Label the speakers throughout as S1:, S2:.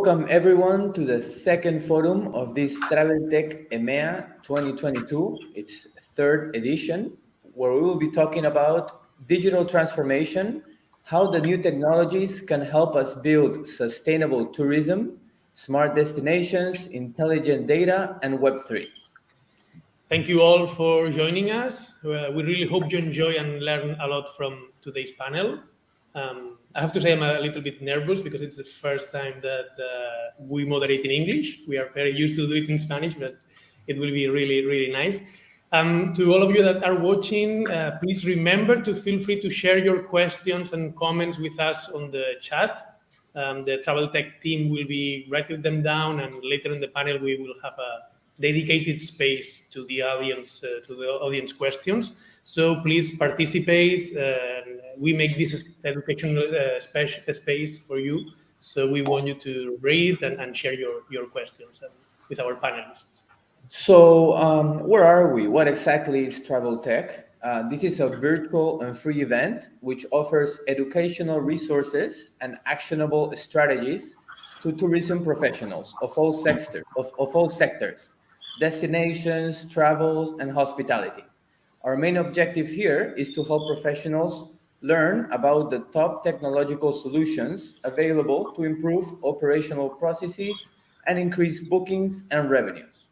S1: Welcome everyone to the second forum of this Travel Tech EMEA 2022, its third edition, where we will be talking about digital transformation, how the new technologies can help us build sustainable tourism, smart destinations, intelligent data, and Web3.
S2: Thank you all for joining us. We really hope you enjoy and learn a lot from today's panel. I have to say I'm a little bit nervous because it's the first time that we moderate in English. We are very used to do it in Spanish, but it will be really, really nice. To all of you that are watching, please remember to feel free to share your questions and comments with us on the chat. The Travel Tech team will be writing them down, and later in the panel we will have a dedicated space to the audience questions. So please participate. We make this educational space for you. So we want you to read and share your questions with our panelists.
S1: So where are we? What exactly is Travel Tech? This is a virtual and free event which offers educational resources and actionable strategies to tourism professionals of all sectors, destinations, travels, and hospitality. Our main objective here is to help professionals learn about the top technological solutions available to improve operational processes and increase bookings and revenues.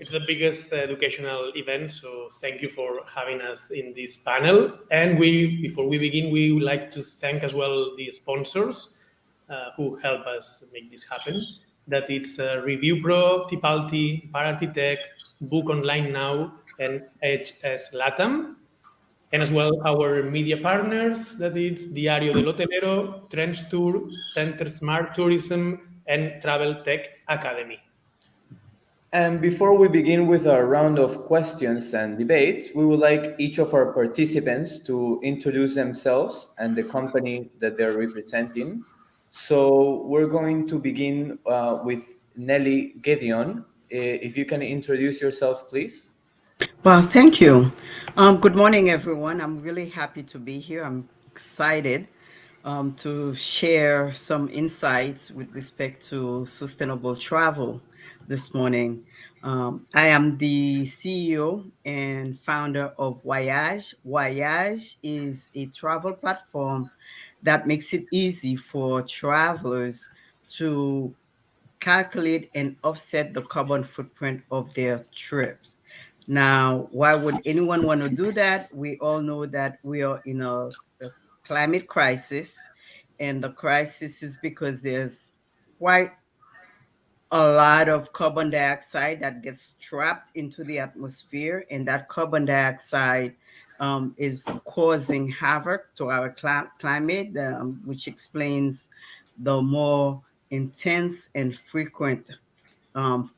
S2: It's the biggest educational event, so thank you for having us in this panel. And before we begin, we would like to thank as well the sponsors who help us make this happen. That it's ReviewPro, Tipalti, Paratitech, Book Online Now, and HS Latam. And as well our media partners, that is Diario del Hotelero, Trends Tour, Center Smart Tourism, and Travel Tech Academy.
S1: And before we begin with our round of questions and debates, we would like each of our participants to introduce themselves and the company that they're representing. So we're going to begin with Nelly Gedeon. If you can introduce yourself, please.
S3: Well, thank you. Good morning, everyone. I'm really happy to be here. I'm excited to share some insights with respect to sustainable travel this morning. I am the CEO and founder of Wayaj. Wayaj is a travel platform that makes it easy for travelers to calculate and offset the carbon footprint of their trips. Now, why would anyone want to do that? We all know that we are in a climate crisis, and the crisis is because there's quite a lot of carbon dioxide that gets trapped into the atmosphere, and that carbon dioxide is causing havoc to our climate, which explains the more intense and frequent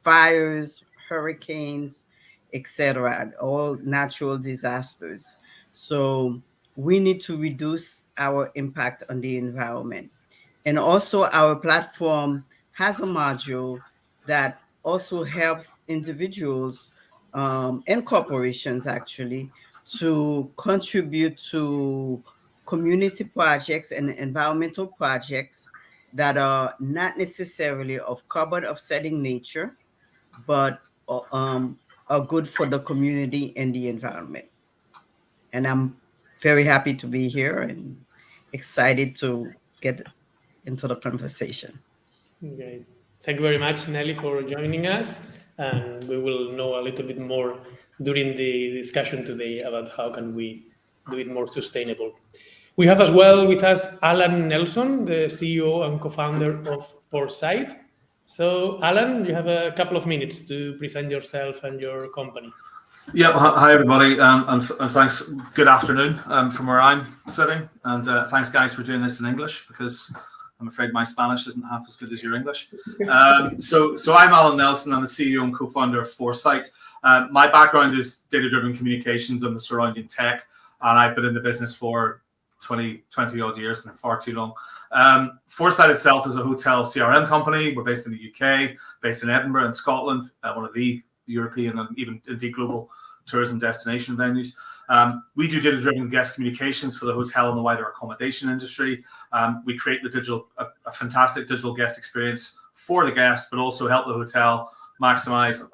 S3: fires, hurricanes, etc., all natural disasters. So we need to reduce our impact on the environment. And also our platform has a module that also helps individuals and corporations actually to contribute to community projects and environmental projects that are not necessarily of carbon offsetting nature, but are good for the community and the environment. And I'm very happy to be here and excited to get into the conversation.
S2: Okay. Thank you very much, Nelly, for joining us. And we will know a little bit more during the discussion today about how can we do it more sustainable. We have as well with us Allan Nelson, the CEO and co-founder of Foresight. So, Allan, you have a couple of minutes to present yourself and your company.
S4: Yeah, hi everybody, and thanks. Good afternoon from where I'm sitting, and thanks guys for doing this in English because I'm afraid my Spanish isn't half as good as your English. So I'm Allan Nelson. I'm the CEO and co-founder of Foresight. My background is data-driven communications and the surrounding tech, and I've been in the business for 20 odd years, and far too long. Foresight itself is a hotel CRM company. We're based in the UK, based in Edinburgh in Scotland, one of the European and even indeed global tourism destination venues. We do data-driven guest communications for the hotel and the wider accommodation industry. We create a fantastic digital guest experience for the guest, but also help the hotel maximize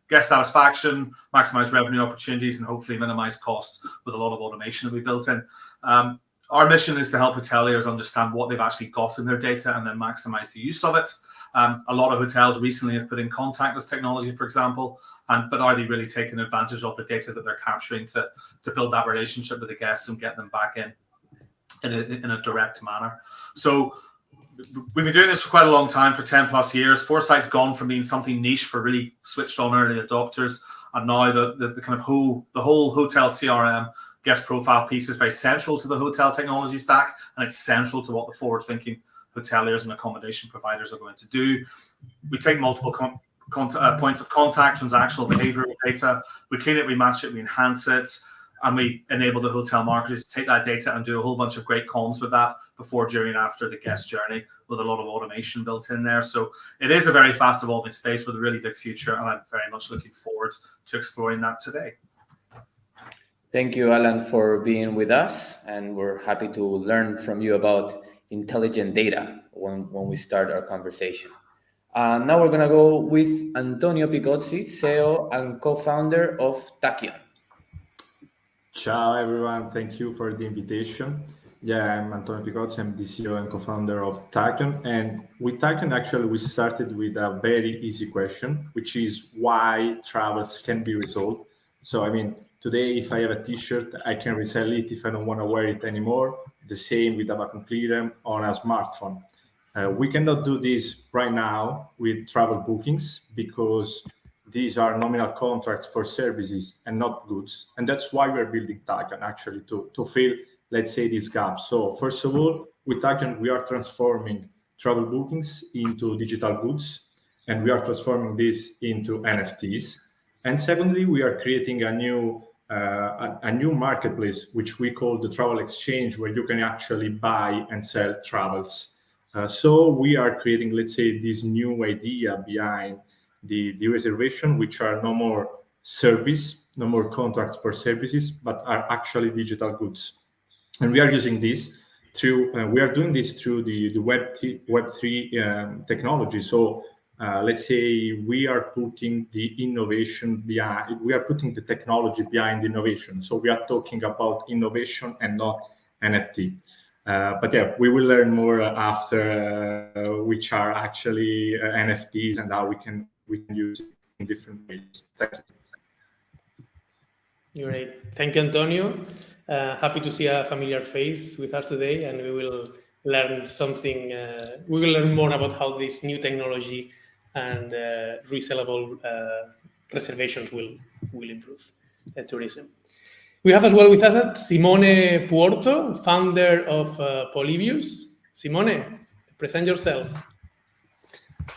S4: guest satisfaction, maximize revenue opportunities, and hopefully minimize cost with a lot of automation that we built in. Our mission is to help hoteliers understand what they've actually got in their data and then maximize the use of it. A lot of hotels recently have put in contactless technology, for example, but are they really taking advantage of the data that they're capturing to build that relationship with the guests and get them back in a direct manner? So we've been doing this for quite a long time, for 10 plus years. Foresight's gone from being something niche for really switched on early adopters, and now the kind of the whole hotel CRM guest profile piece is very central to the hotel technology stack, and it's central to what the forward-thinking hoteliers and accommodation providers are going to do. We take multiple points of contact, transactional behavioral data, we clean it, we match it, we enhance it, and we enable the hotel marketers to take that data and do a whole bunch of great comms with that before, during, and after the guest journey, with a lot of automation built in there. So it is a very fast evolving space with a really big future, and I'm very much looking forward to exploring that today.
S1: Thank you, Allan, for being with us, and we're happy to learn from you about intelligent data when we start our conversation. Now we're going to go with Antonio Picozzi, CEO and co-founder of Takyon.
S5: Ciao, everyone. Thank you for the invitation. Yeah, I'm Antonio Picozzi. I'm the CEO and co-founder of Takyon. And with Takyon, actually, we started with a very easy question, which is why travels can be resolved. So, I mean, today, if I have a t-shirt, I can resell it if I don't want to wear it anymore. The same with a button clearer on a smartphone. We cannot do this right now with travel bookings because these are nominal contracts for services and not goods. And that's why we're building Takyon, actually, to fill, let's say, this gap. So first of all, with Takyon, we are transforming travel bookings into digital goods, and we are transforming this into NFTs. And secondly, we are creating a new marketplace, which we call the travel exchange, where you can actually buy and sell travels. So we are creating, let's say, this new idea behind the reservation, which are no more service, no more contracts for services, but are actually digital goods. And we are using this through, we are doing this through the Web3 technology. So let's say we are putting the innovation behind, we are putting the technology behind innovation. So we are talking about innovation and not NFT. But yeah, we will learn more after which are actually NFTs and how we can use it in different ways. Thank you.
S2: Great. Thank you, Antonio. Happy to see a familiar face with us today, and we will learn something. We will learn more about how this new technology and resellable reservations will improve tourism. We have as well with us Simone Puorto, founder of Polybius. Simone, present yourself.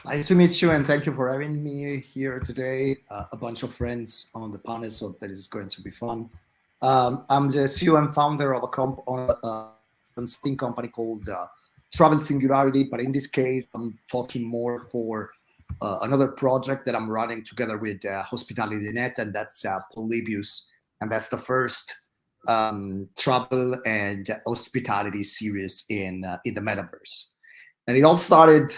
S6: Nice to meet you, and thank you for having me here today. A bunch of friends on the panel, so that is going to be fun. I'm the CEO and founder of a consulting company called Travel Singularity, but in this case, I'm talking more for another project that I'm running together with Hospitalidad, and that's Polybius, and that's the first travel and hospitality series in the metaverse. And it all started.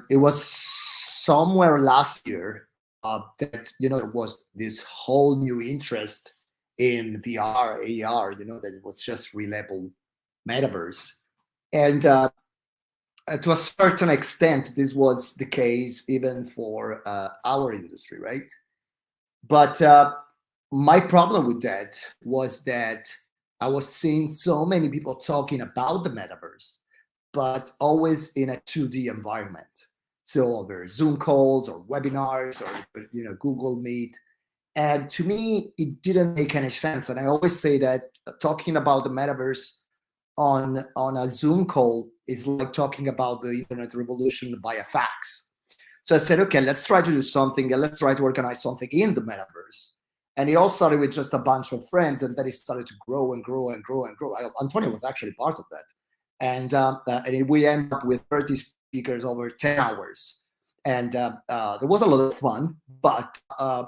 S6: It was somewhere last year that there was this whole new interest in VR, AR. That it was just relabeled metaverse, and to a certain extent, this was the case even for our industry, right? But my problem with that was that I was seeing so many people talking about the metaverse, but always in a 2D environment. So over Zoom calls or webinars or Google Meet. And to me, it didn't make any sense. And I always say that talking about the metaverse on a Zoom call is like talking about the internet revolution via fax. So I said, okay, let's try to do something, and let's try to organize something in the metaverse. And it all started with just a bunch of friends, and then it started to grow and grow and grow and grow. Antonio was actually part of that. And we ended up with 30 speakers over 10 hours. And there was a lot of fun. But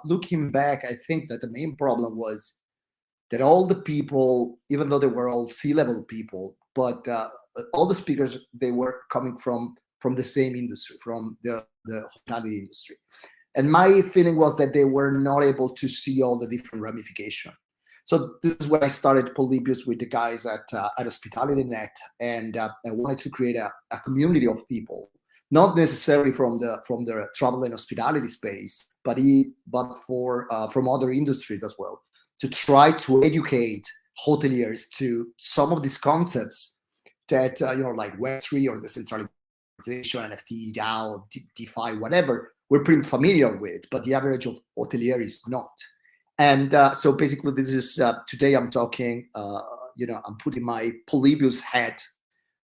S6: looking back, I think that the main problem was that all the people, even though they were all C-level people, but all the speakers, they were coming from the same industry, from the hospitality industry. And my feeling was that they were not able to see all the different ramifications. So this is when I started Polybius with the guys at Hospitalidad, and I wanted to create a community of people, not necessarily from the travel and hospitality space, but from other industries as well, to try to educate hoteliers to some of these concepts that like Web3 or decentralization, NFT, DAO, DeFi, whatever, we're pretty familiar with, but the average hotelier is not. And so basically, this is today. I'm talking. I'm putting my Polybius hat.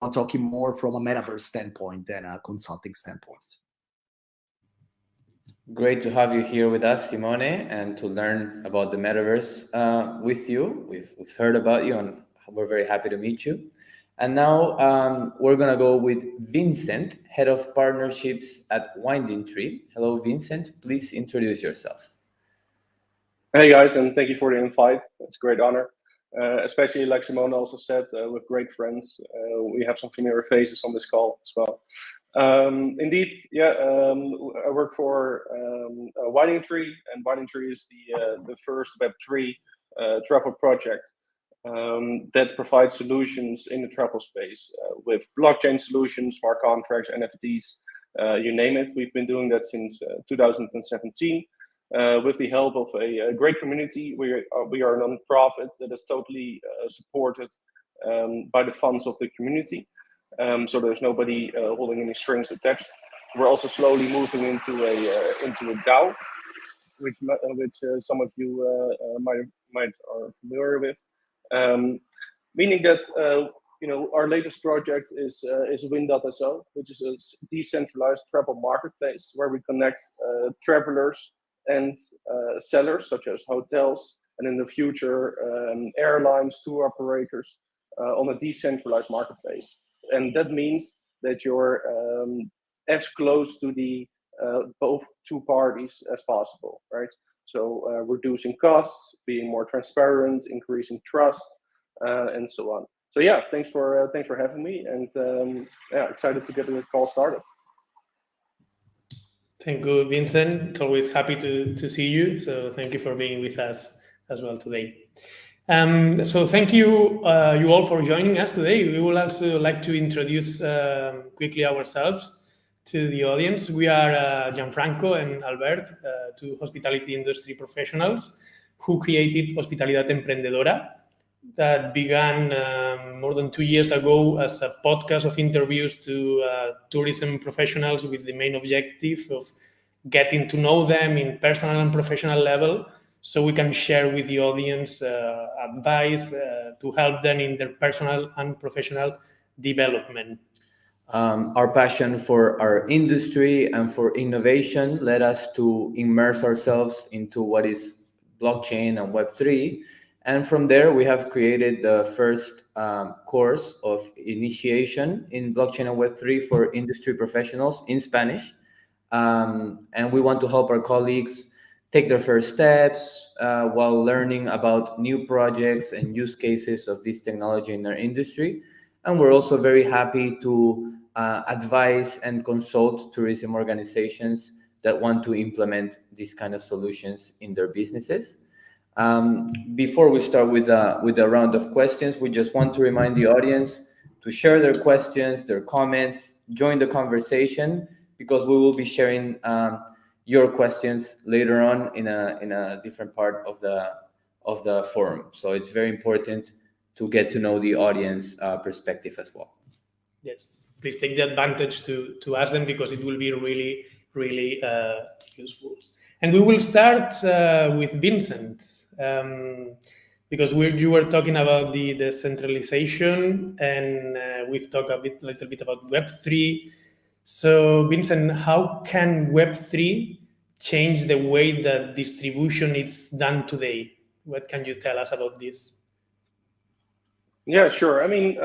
S6: I'm talking more from a metaverse standpoint than a consulting standpoint.
S1: Great to have you here with us, Simone, and to learn about the metaverse with you. We've heard about you, and we're very happy to meet you. And now we're gonna go with Vincent, Head of Partnerships at Winding Tree. Hello, Vincent. Please introduce yourself.
S7: Hey guys, and thank you for the invite. It's a great honor, especially like Simone also said, with great friends. We have some familiar faces on this call as well. Indeed, yeah, I work for Winding Tree, and Winding Tree is the first Web3 travel project that provides solutions in the travel space with blockchain solutions, smart contracts, NFTs, you name it. We've been doing that since 2017. With the help of a great community. We are a non-profit that is totally supported by the funds of the community. So there's nobody holding any strings attached. We're also slowly moving into a DAO, which some of you might are familiar with. Meaning that our latest project is Win.so, which is a decentralized travel marketplace where we connect travelers and sellers such as hotels, and in the future airlines, tour operators on a decentralized marketplace. And that means that you're as close to the both two parties as possible, right? So reducing costs, being more transparent, increasing trust, and so on. So yeah, thanks for having me, and excited to get the call started.
S2: Thank you, Vincent. It's always happy to see you. So thank you for being with us as well today. So thank you, you all for joining us today. We would also like to introduce quickly ourselves to the audience. We are Gianfranco and Albert, two hospitality industry professionals who created Hospitalidad Emprendedora, that began more than 2 years ago as a podcast of interviews to tourism professionals with the main objective of getting to know them in personal and professional level, so we can share with the audience advice to help them in their personal and professional development.
S1: Our passion for our industry and for innovation led us to immerse ourselves into what is blockchain and Web3. And from there, we have created the first course of initiation in blockchain and Web3 for industry professionals in Spanish. And we want to help our colleagues take their first steps while learning about new projects and use cases of this technology in our industry. And we're also very happy to advise and consult tourism organizations that want to implement these kind of solutions in their businesses. Before we start with a round of questions, we just want to remind the audience to share their questions, their comments, join the conversation, because we will be sharing your questions later on in a different part of the forum. So it's very important to get to know the audience perspective as well.
S2: Yes, please take the advantage to ask them, because it will be really, really useful. And we will start with Vincent. Because you were talking about the decentralization, and we've talked a little bit about Web3. So, Vincent, how can Web3 change the way that distribution is done today? What can you tell us about this?
S7: Yeah, sure. I mean,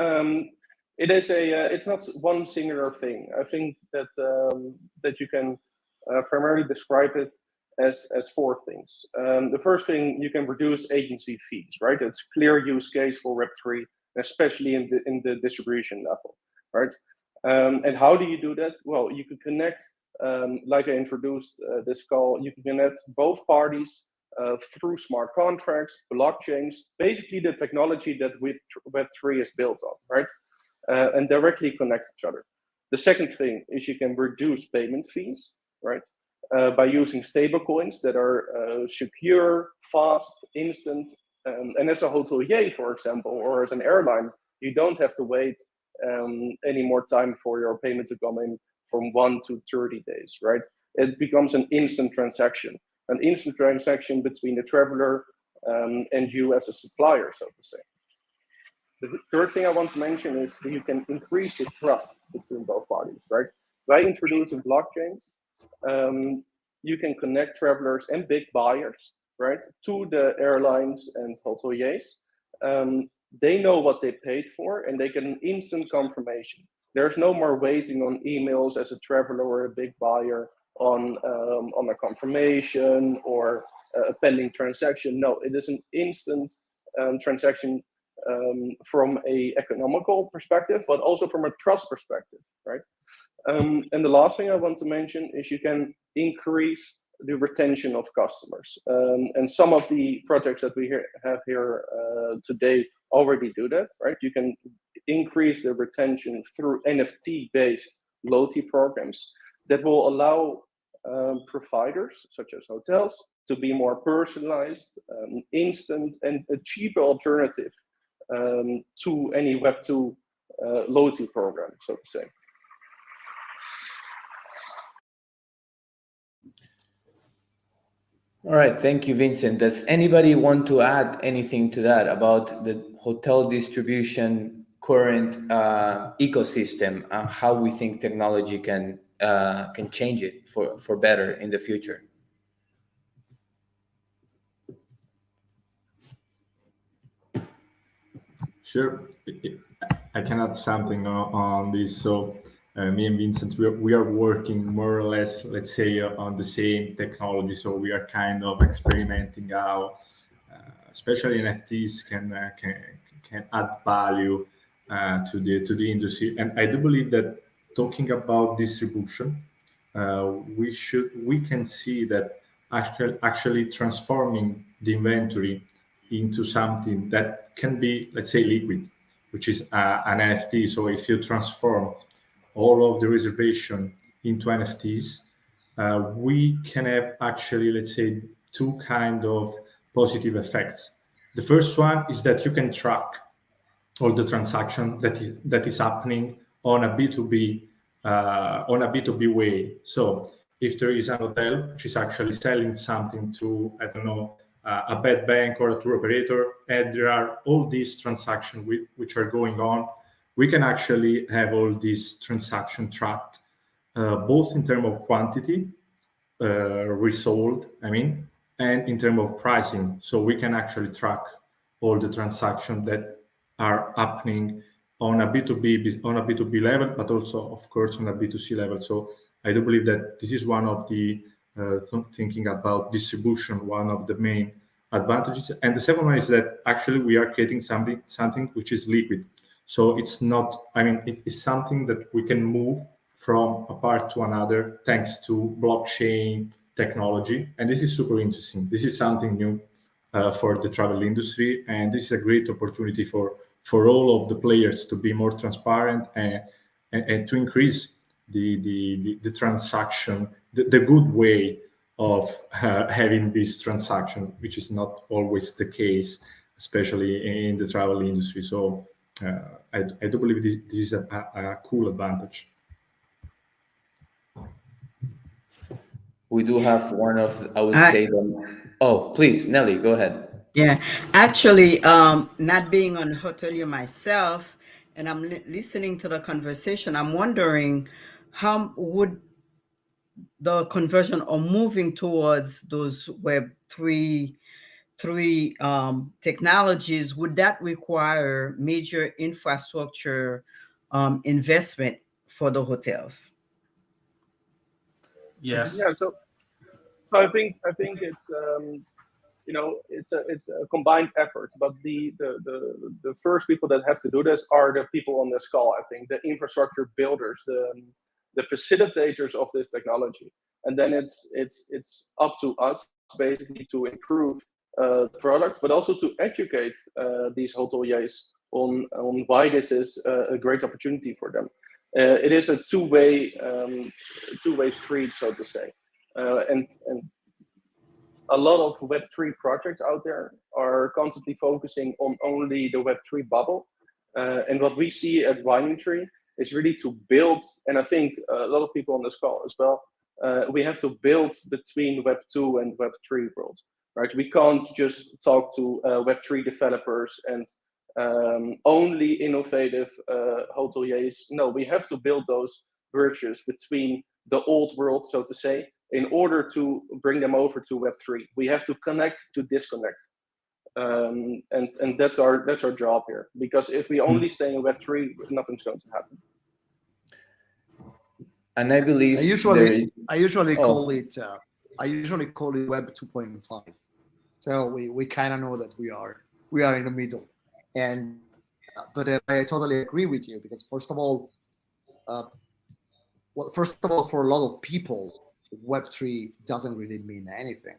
S7: it is it's not one singular thing. I think that that you can primarily describe it as four things. The first thing, you can reduce agency fees, right? It's clear use case for Web3 especially in the distribution level, right? And how do you do that? Well, you can connect, like I introduced this call, you can connect both parties through smart contracts, blockchains, basically the technology that Web3 is built on, right? And directly connect each other. The second thing is you can reduce payment fees, right? By using stable coins that are secure, fast, instant. And as a hotelier, for example, or as an airline, you don't have to wait any more time for your payment to come in from 1 to 30 days, right? It becomes an instant transaction between the traveler and you as a supplier, so to say. The third thing I want to mention is that you can increase the trust between both parties, right? By introducing blockchains, you can connect travelers and big buyers, right, to the airlines and hoteliers. They know what they paid for, and they get an instant confirmation. There's no more waiting on emails as a traveler or a big buyer on a confirmation or a pending transaction. No, it is an instant transaction from a economical perspective, but also from a trust perspective, right? And the last thing I want to mention is you can increase the retention of customers. And some of the projects that we have here today already do that, right? You can increase the retention through NFT-based loyalty programs that will allow providers, such as hotels, to be more personalized, instant, and a cheaper alternative to any Web2 loyalty program, so to say.
S1: All right, thank you, Vincent. Does anybody want to add anything to that about the hotel distribution current ecosystem and how we think technology can change it for better in the future?
S5: Sure, I can add something on this. So me and Vincent, we are working more or less, let's say, on the same technology. So we are kind of experimenting how, especially NFTs, can add value to the industry. And I do believe that talking about distribution, we can see that actually transforming the inventory into something that can be, let's say, liquid, which is an NFT. So if you transform all of the reservation into NFTs, we can have actually, let's say, two kind of positive effects. The first one is that you can track all the transaction that is happening on a B2B way. So if there is an hotel which is actually selling something to, I don't know, a bed bank or a tour operator, and there are all these transactions which are going on, we can actually have all these transactions tracked, both in terms of quantity, resold, and in terms of pricing. So we can actually track all the transactions that are happening on a B2B level, but also, of course, on a B2C level. So I do believe that this is one of the thinking about distribution, one of the main advantages. And the second one is that actually we are creating something which is liquid. So it's not, it is something that we can move from a part to another thanks to blockchain technology. And this is super interesting. This is something new for the travel industry. And this is a great opportunity for all of the players to be more transparent and to increase the transaction, the good way of having this transaction, which is not always the case, especially in the travel industry. So I do believe this is a cool advantage.
S1: We do have one of, I would say them. Oh, please, Nelly, go ahead.
S3: Yeah, actually, not being on hotelier myself, and I'm listening to the conversation, I'm wondering how would the conversion or moving towards those Web3 technologies, would that require major infrastructure investment for the hotels?
S4: Yes.
S7: Yeah. So I think it's it's a combined effort. But the first people that have to do this are the people on this call. I think the infrastructure builders, the facilitators of this technology, and then it's up to us basically to improve the product, but also to educate these hoteliers on why this is a great opportunity for them. It is a two-way street, so to say, and a lot of Web3 projects out there are constantly focusing on only the Web3 bubble, and what we see at E23 is really to build, and I think a lot of people on this call as well, we have to build between Web2 and Web3 world, right? We can't just talk to Web3 developers and only innovative hoteliers. No, we have to build those bridges between the old world, so to say, in order to bring them over to Web3. We have to connect to disconnect. And that's our job here. Because if we only stay in Web3, nothing's going to happen.
S1: And I believe
S6: I usually call it Web 2.5. So we kind of know that we are in the middle. And but I totally agree with you, because first of all, for a lot of people, Web3 doesn't really mean anything.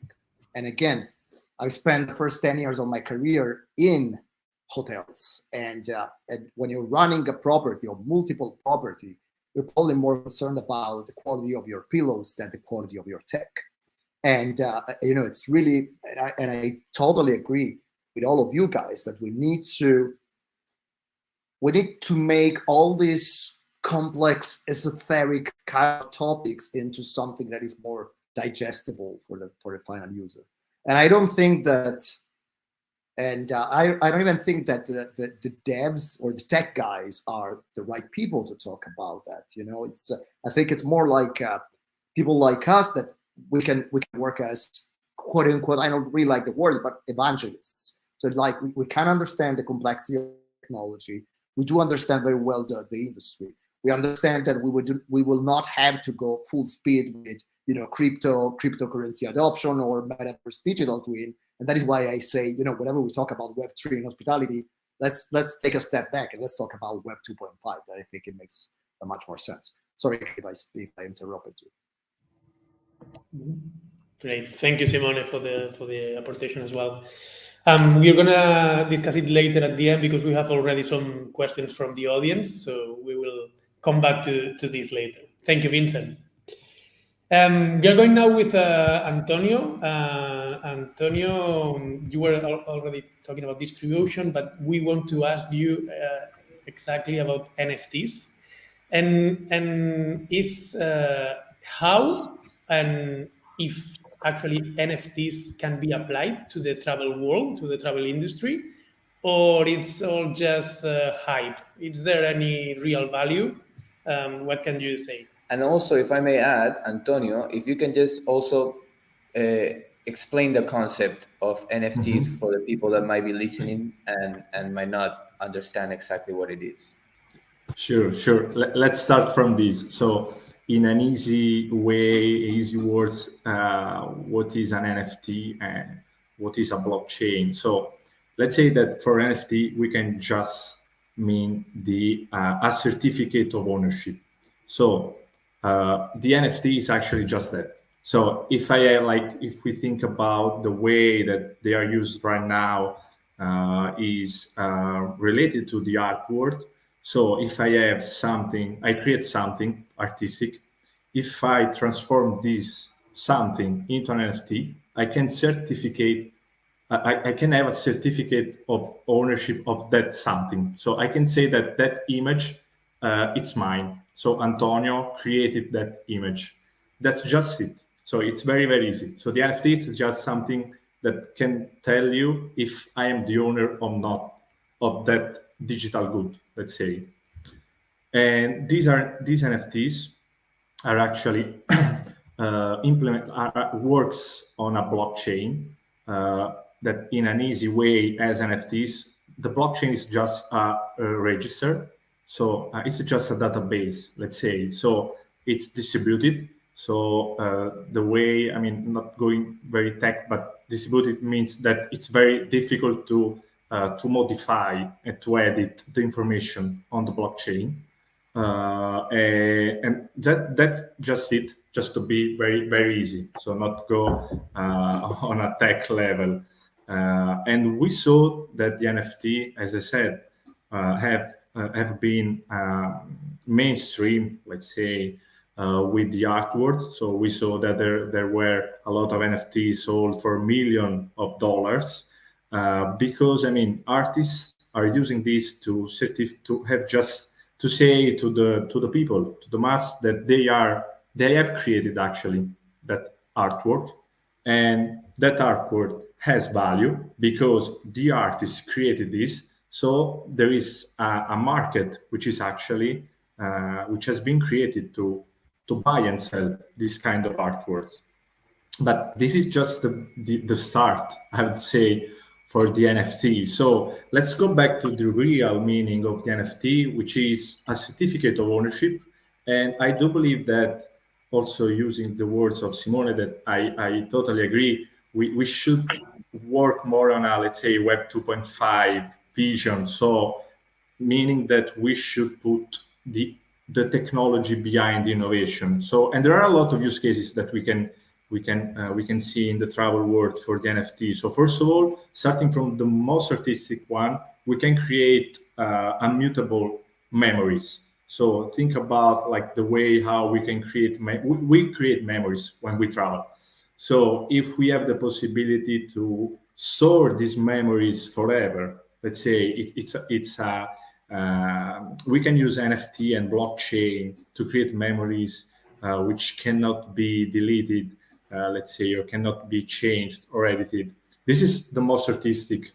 S6: And again, I've spent the first 10 years of my career in hotels, and when you're running a property or multiple property, you're probably more concerned about the quality of your pillows than the quality of your tech. And it's really, and I totally agree with all of you guys that we need to make all these complex esoteric kind of topics into something that is more digestible for the final user. And I don't think that, and I don't even think that the devs or the tech guys are the right people to talk about that. It's I think it's more like people like us that we can work as, quote unquote, I don't really like the word, but evangelists. So like we can understand the complexity of technology. We do understand very well the industry. We understand that we will not have to go full speed with cryptocurrency adoption or metaverse digital twin, and that is why I say whenever we talk about Web3 and hospitality, let's take a step back and let's talk about Web 2.5. That I think it makes much more sense. Sorry if I interrupted you.
S2: Great, thank you, Simone, for the apportation as well. We're gonna discuss it later at the end because we have already some questions from the audience, so we will come back to this later. Thank you, Vincent. We are going now with Antonio. Antonio, you were already talking about distribution, but we want to ask you exactly about NFTs, and is how and if actually NFTs can be applied to the travel world, to the travel industry, or it's all just hype? Is there any real value? What can you say?
S1: And also, if I may add, Antonio, if you can just also explain the concept of NFTs for the people that might be listening and might not understand exactly what it is.
S5: Sure. Let's start from this. So in an easy way, easy words, what is an NFT and what is a blockchain? So let's say that for NFT, we can just mean a certificate of ownership. So the NFT is actually just that. So if we think about the way that they are used right now is related to the art world. So if I have something, I create something artistic. If I transform this something into an NFT, I can I can have a certificate of ownership of that something. So I can say that image, it's mine. So Antonio created that image. That's just it. So it's very, very easy. So the NFT is just something that can tell you if I am the owner or not of that digital good, let's say. And these NFTs are actually works on a blockchain that in an easy way as NFTs. The blockchain is just a register. So it's just a database, let's say. So it's distributed. So the way, I mean, not going very tech, but distributed means that it's very difficult to modify and to edit the information on the blockchain. And that's just it, just to be very, very easy. So not go on a tech level. And we saw that the NFT, as I said, have been mainstream, let's say, with the artwork. So we saw that there were a lot of NFTs sold for millions of dollars, because, I mean, artists are using this to have just to say to the people, to the mass, that they have created actually that artwork, and that artwork has value because the artist created this. So there is a market which is actually which has been created to buy and sell this kind of artworks. But this is just the start, I would say, for the NFT. So let's go back to the real meaning of the NFT, which is a certificate of ownership. And I do believe that, also using the words of Simone, that I totally agree, we should work more on a, let's say, Web 2.5 vision. So meaning that we should put the technology behind the innovation. So, and there are a lot of use cases that we can see in the travel world for the NFT. So first of all, starting from the most artistic one, we can create immutable memories. So think about like the way how we can create, we create memories when we travel. So if we have the possibility to store these memories forever, let's say we can use NFT and blockchain to create memories which cannot be deleted, let's say, or cannot be changed or edited. This is the most artistic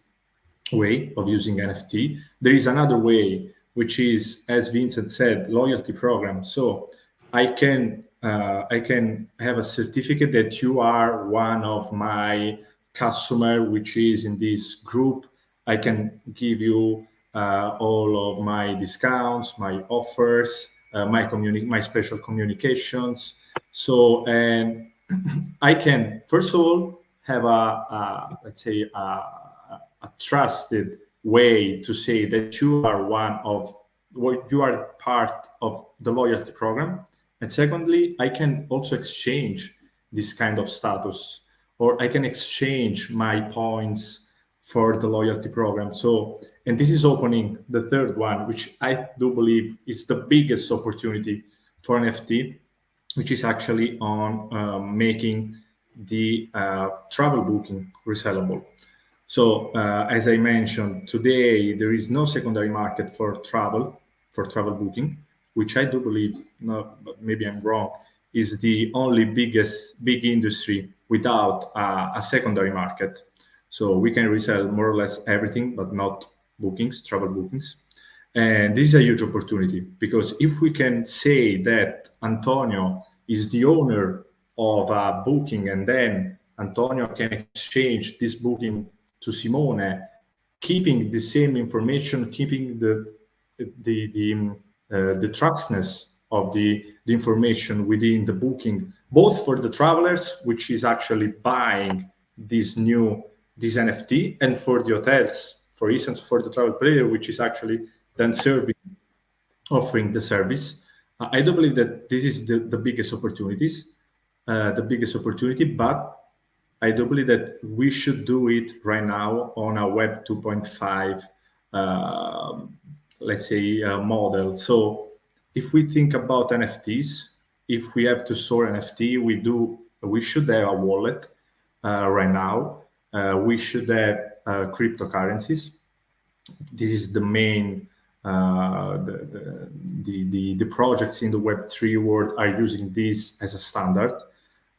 S5: way of using NFT. There is another way, which is, as Vincent said, loyalty program. So I can have a certificate that you are one of my customer, which is in this group. I can give you all of my discounts, my offers, my special communications. So, and I can, first of all, have let's say, a trusted way to say that you are you are part of the loyalty program. And secondly, I can also exchange this kind of status, or I can exchange my points for the loyalty program. So, and this is opening the third one, which I do believe is the biggest opportunity for NFT, which is actually on making the travel booking resellable. So, as I mentioned, today there is no secondary market for travel booking, which I do believe, no, but maybe I'm wrong, is the only big industry without a secondary market. So we can resell more or less everything, but not bookings, travel bookings. And this is a huge opportunity, because if we can say that Antonio is the owner of a booking, and then Antonio can exchange this booking to Simone, keeping the same information, keeping the trustness of the information within the booking, both for the travelers, which is actually buying this NFT, and for the hotels, for instance, for the travel player, which is actually then offering the service. I do believe that this is the biggest opportunity, but I do believe that we should do it right now on a Web 2.5, let's say, model. So if we think about NFTs, if we have to store NFT, we should have a wallet right now. We should have cryptocurrencies. This is the main, the projects in the Web3 world are using this as a standard.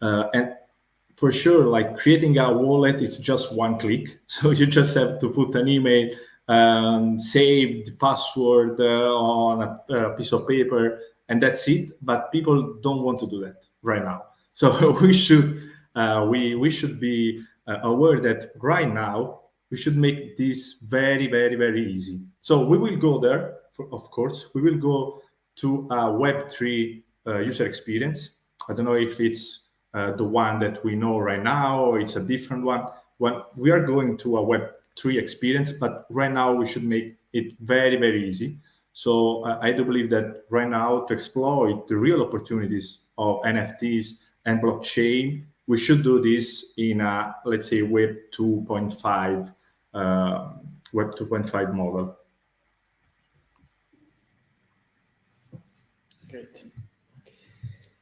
S5: And for sure, like creating a wallet, it's just one click. So you just have to put an email, save the password on a piece of paper, and that's it. But people don't want to do that right now. So we should be aware that right now we should make this very, very, very easy. So we will go there, of course. We will go to a Web3 user experience. I don't know if it's the one that we know right now or it's a different one. When we are going to a Web3 experience, but right now we should make it very, very easy. So I do believe that right now, to exploit the real opportunities of NFTs and blockchain, we should do this in a, let's say, Web 2.5 model.
S2: Great.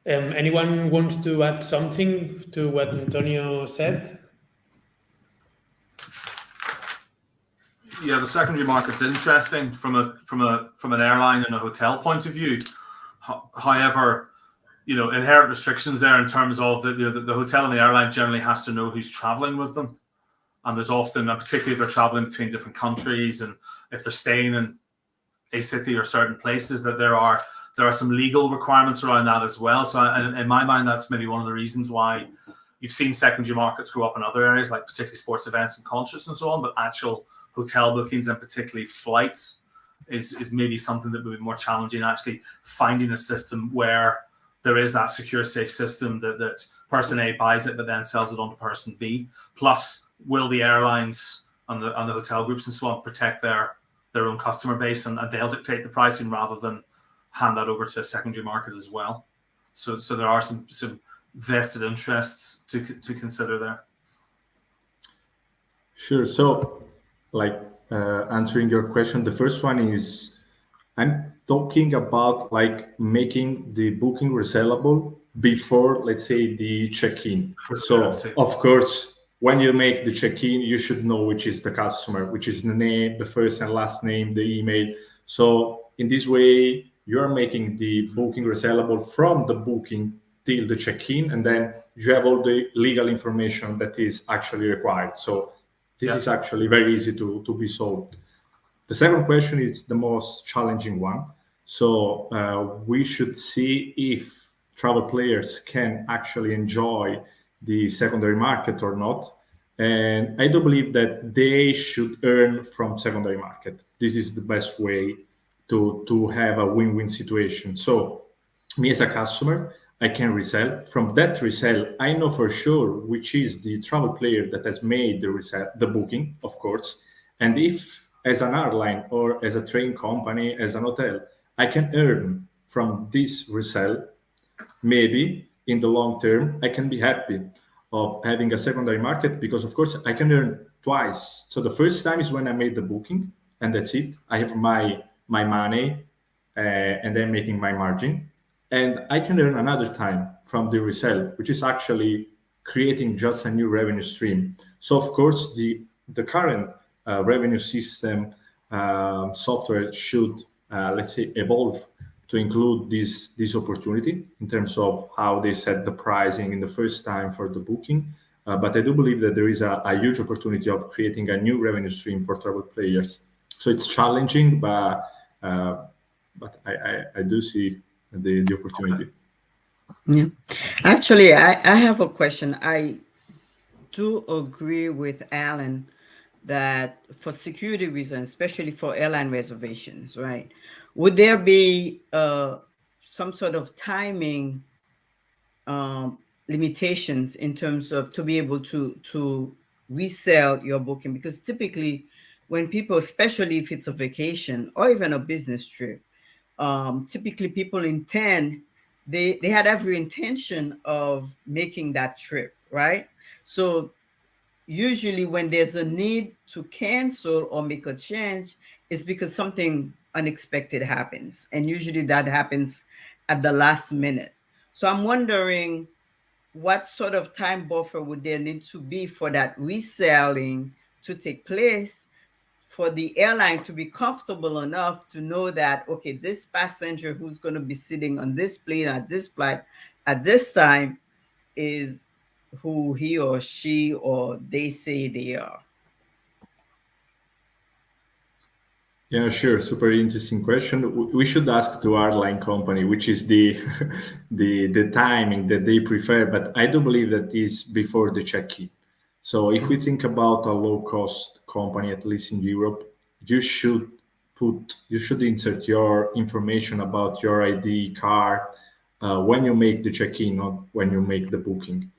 S2: Anyone wants to add something to what Antonio said?
S4: Yeah, the secondary market's interesting from an airline and a hotel point of view. However, inherent restrictions there in terms of the hotel and the airline generally has to know who's traveling with them, and there's often, particularly if they're traveling between different countries and if they're staying in a city or certain places, that there are some legal requirements around that as well. So in my mind, that's maybe one of the reasons why you've seen secondary markets grow up in other areas, like particularly sports events and concerts and so on, but actual hotel bookings and particularly flights is maybe something that would be more challenging, actually finding a system where there is that secure, safe system that person A buys it but then sells it on to person B. Plus, will the airlines and the hotel groups and so on protect their own customer base, and they'll dictate the pricing rather than hand that over to a secondary market as well. So there are some vested interests to consider there.
S5: Sure. So, answering your question, the first one is, I'm talking about making the booking resellable before, let's say, the check-in. So, of course, when you make the check-in, you should know which is the customer, which is the name, the first and last name, the email. So in this way, you're making the booking resellable from the booking till the check-in, and then you have all the legal information that is actually required. So this is actually very easy to be solved. The second question is the most challenging one. So we should see if travel players can actually enjoy the secondary market or not. And I do believe that they should earn from secondary market. This is the best way to have a win-win situation. So me as a customer, I can resell. From that resell, I know for sure which is the travel player that has made the booking, of course. And if as an airline or as a train company, as an hotel, I can earn from this resell, maybe in the long term, I can be happy of having a secondary market, because of course I can earn twice. So the first time is when I made the booking, and that's it. I have my money and then making my margin. And I can earn another time from the resell, which is actually creating just a new revenue stream. So of course, the current revenue system software should, let's say, evolve to include this opportunity in terms of how they set the pricing in the first time for the booking. But I do believe that there is a huge opportunity of creating a new revenue stream for travel players. So it's challenging, but I do see the opportunity.
S3: Yeah, actually, I have a question. I do agree with Allan that for security reasons, especially for airline reservations, right? Would there be some sort of timing limitations in terms of to be able to resell your booking? Because typically when people, especially if it's a vacation or even a business trip, typically people intend, they had every intention of making that trip, right? So usually when there's a need to cancel or make a change, it's because something unexpected happens. And usually that happens at the last minute. So I'm wondering what sort of time buffer would there need to be for that reselling to take place, for the airline to be comfortable enough to know that, okay, this passenger who's going to be sitting on this plane at this flight at this time is who he or she or they say they are.
S5: Yeah, sure. Super interesting question. We should ask to our line company, which is the timing that they prefer. But I do believe that is before the check-in. So if we think about a low-cost company, at least in Europe, you should insert your information about your ID card when you make the check-in, not when you make the booking.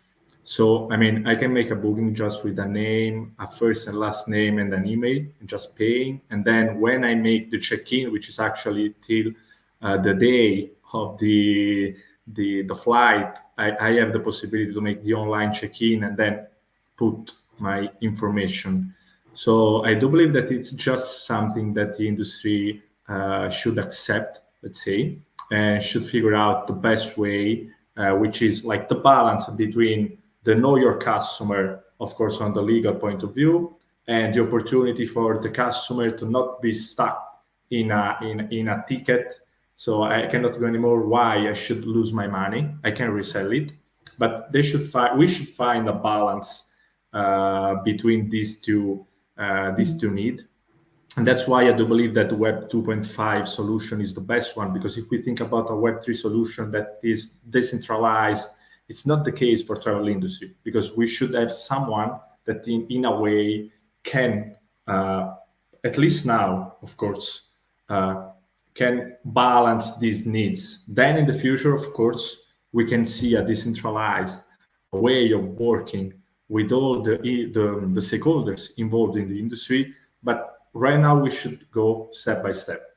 S5: So, I mean, I can make a booking just with a name, a first and last name, and an email, and just paying. And then when I make the check-in, which is actually till the day of the flight, I have the possibility to make the online check-in and then put my information. So I do believe that it's just something that the industry should accept, let's say, and should figure out the best way, which is like the balance between the know your customer, of course, on the legal point of view, and the opportunity for the customer to not be stuck in a ticket. So I cannot go anymore. Why I should lose my money? I can resell it, but we should find a balance between these two needs. And that's why I do believe that the Web 2.5 solution is the best one, because if we think about a Web 3 solution that is decentralized, it's not the case for travel industry, because we should have someone that in a way can, at least now, of course, can balance these needs. Then in the future, of course, we can see a decentralized way of working with all the stakeholders involved in the industry. But right now we should go step by step.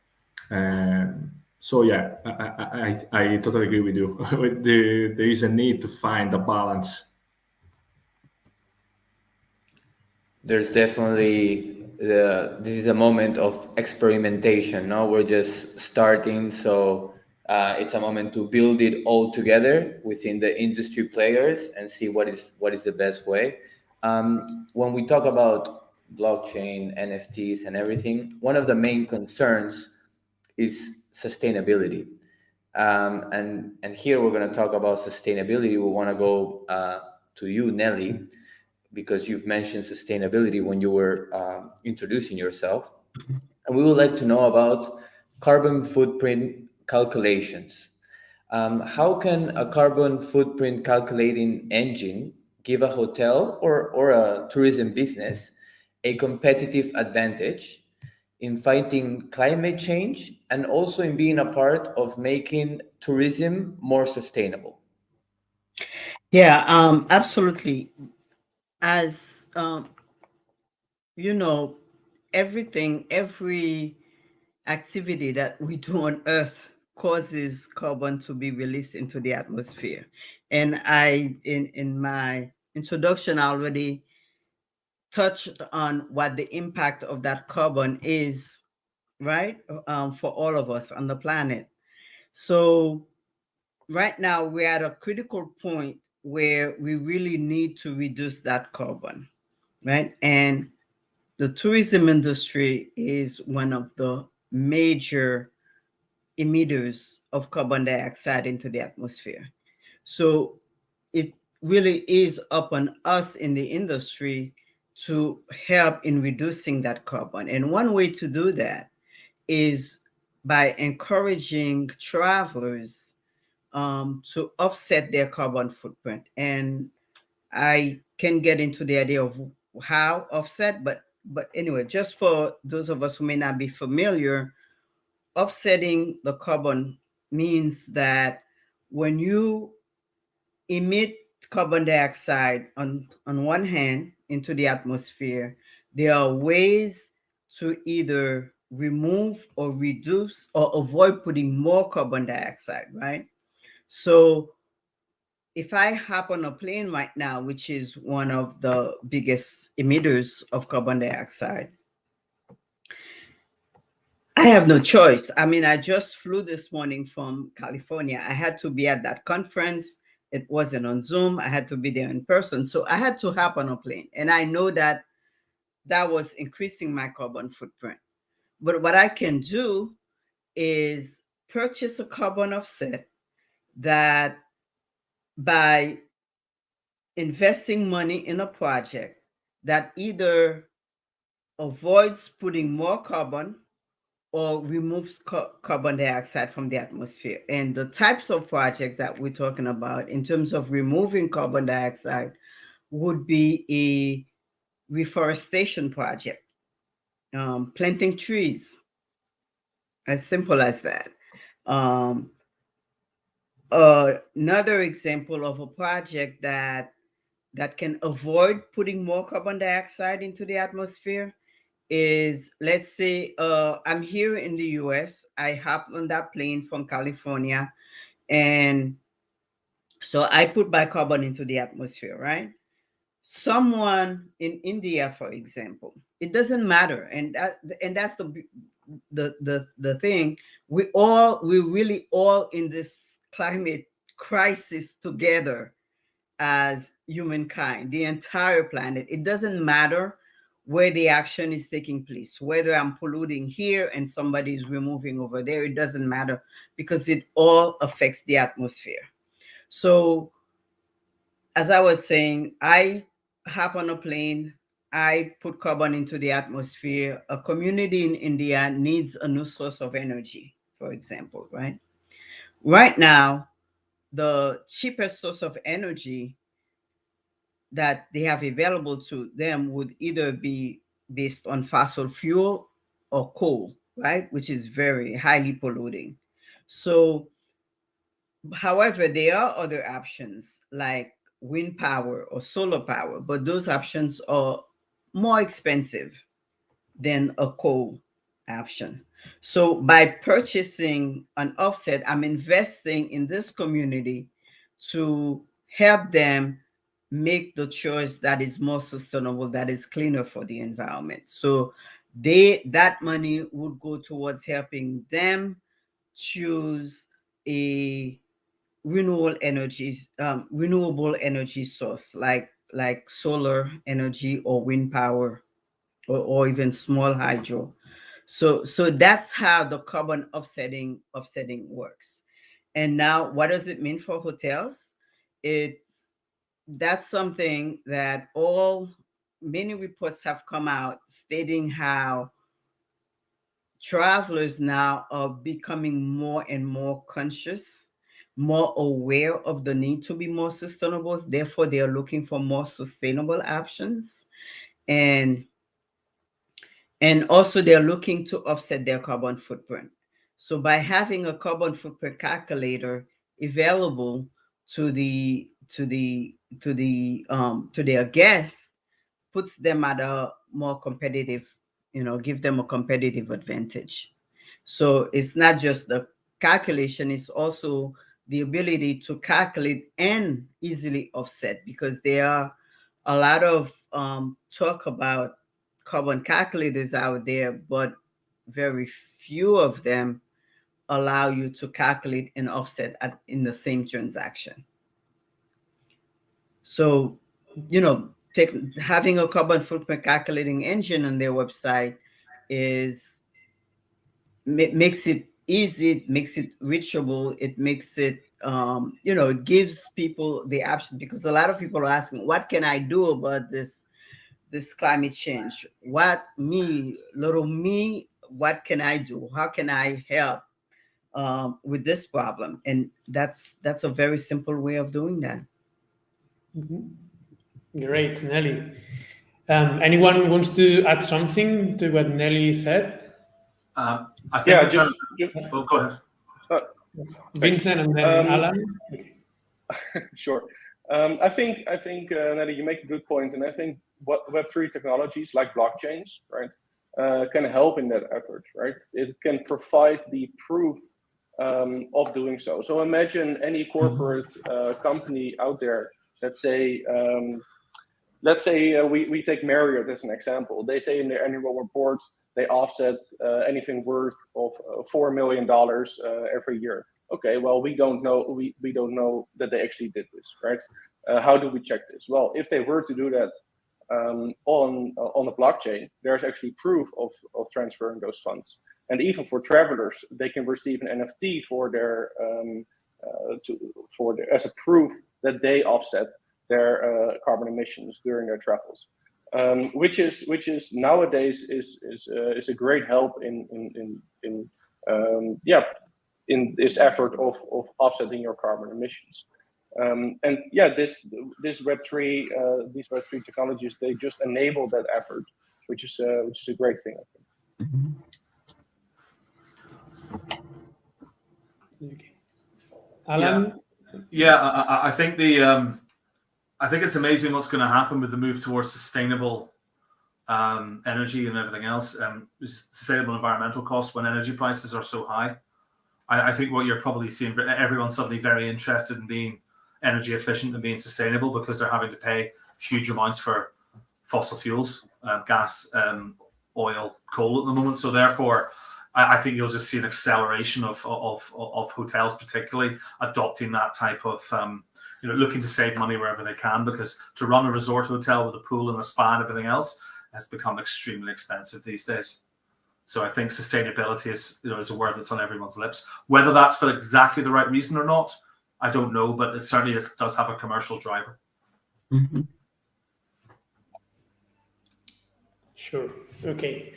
S5: So yeah, I totally agree with you. There is a need to find a balance.
S1: There's definitely this is a moment of experimentation. No, we're just starting, so it's a moment to build it all together within the industry players and see what is the best way. When we talk about blockchain, NFTs, and everything, one of the main concerns is sustainability. And here we're going to talk about sustainability. We want to go to you, Nelly, because you've mentioned sustainability when you were introducing yourself. And we would like to know about carbon footprint calculations. How can a carbon footprint calculating engine give a hotel or a tourism business a competitive advantage in fighting climate change and also in being a part of making tourism more sustainable?
S3: Yeah, absolutely. As you know, every activity that we do on Earth causes carbon to be released into the atmosphere. And in my introduction, I already touched on what the impact of that carbon is, right, for all of us on the planet. So right now we're at a critical point where we really need to reduce that carbon, right? And the tourism industry is one of the major emitters of carbon dioxide into the atmosphere. So it really is up on us in the industry to help in reducing that carbon. And one way to do that is by encouraging travelers to offset their carbon footprint. And I can get into the idea of how offset, but anyway, just for those of us who may not be familiar, offsetting the carbon means that when you emit carbon dioxide on one hand into the atmosphere, there are ways to either remove or reduce or avoid putting more carbon dioxide, right? So if I hop on a plane right now, which is one of the biggest emitters of carbon dioxide, I have no choice. I mean, I just flew this morning from California. I had to be at that conference. It wasn't on Zoom. I had to be there in person. So I had to hop on a plane. And I know that that was increasing my carbon footprint. But what I can do is purchase a carbon offset that by investing money in a project that either avoids putting more carbon or removes carbon dioxide from the atmosphere. And the types of projects that we're talking about in terms of removing carbon dioxide would be a reforestation project, planting trees, as simple as that. Another example of a project that can avoid putting more carbon dioxide into the atmosphere is, let's say, I'm here in the US. I hopped on that plane from California, and so I put bicarbon into the atmosphere, right? Someone in India, for example, it doesn't matter, and that's the thing. We really all in this climate crisis together as humankind, the entire planet. It doesn't matter where the action is taking place, whether I'm polluting here and somebody is removing over there. It doesn't matter, because it all affects the atmosphere. So as I was saying, I hop on a plane, I put carbon into the atmosphere. A community in India needs a new source of energy, for example, right? Right now, the cheapest source of energy that they have available to them would either be based on fossil fuel or coal, right? Which is very highly polluting. So, however, there are other options like wind power or solar power, but those options are more expensive than a coal option. So by purchasing an offset, I'm investing in this community to help them make the choice that is more sustainable, that is cleaner for the environment. So that money would go towards helping them choose a renewable energy source like solar energy or wind power, or even small hydro. So that's how the carbon offsetting works. And now, what does it mean for hotels? That's something that many reports have come out stating how travelers now are becoming more and more conscious, more aware of the need to be more sustainable. Therefore, they are looking for more sustainable options. And also they're looking to offset their carbon footprint. So by having a carbon footprint calculator available to their guests, puts them at a more competitive, give them a competitive advantage. So it's not just the calculation, it's also the ability to calculate and easily offset, because there are a lot of talk about carbon calculators out there, but very few of them allow you to calculate and offset in the same transaction. So, having a carbon footprint calculating engine on their website makes it easy, it makes it reachable, it makes it, it gives people the option, because a lot of people are asking, what can I do about this climate change? What can I do? How can I help with this problem? And that's a very simple way of doing that.
S2: Great, Nelly. Anyone wants to add something to what Nelly said?
S4: I think go ahead.
S2: Vincent and then Allan.
S7: Sure. I think Nelly, you make a good point, and I think what Web3 technologies like blockchains, right, can help in that effort, right? It can provide the proof of doing so. So imagine any corporate company out there. Let's say we take Marriott as an example. They say in their annual report they offset anything worth of $4 million every year. Okay, well, we don't know that they actually did this, right? How do we check this? Well, if they were to do that on the blockchain, there's actually proof of transferring those funds. And even for travelers, they can receive an NFT for their as a proof that they offset their carbon emissions during their travels, which is nowadays is a great help in this effort of offsetting your carbon emissions. And yeah, this Web3 these Web3 technologies, they just enable that effort, which is a great thing, I think.
S2: Okay. Allan?
S4: I think I think it's amazing what's going to happen with the move towards sustainable energy and everything else, sustainable environmental costs when energy prices are so high. I think what you're probably seeing, everyone's suddenly very interested in being energy efficient and being sustainable because they're having to pay huge amounts for fossil fuels, gas, oil, coal at the moment. So therefore, I think you'll just see an acceleration of hotels, particularly adopting that type of, looking to save money wherever they can, because to run a resort hotel with a pool and a spa and everything else has become extremely expensive these days. So I think sustainability is a word that's on everyone's lips. Whether that's for exactly the right reason or not, I don't know, but it certainly does have a commercial driver.
S3: Mm-hmm.
S2: Sure. Okay.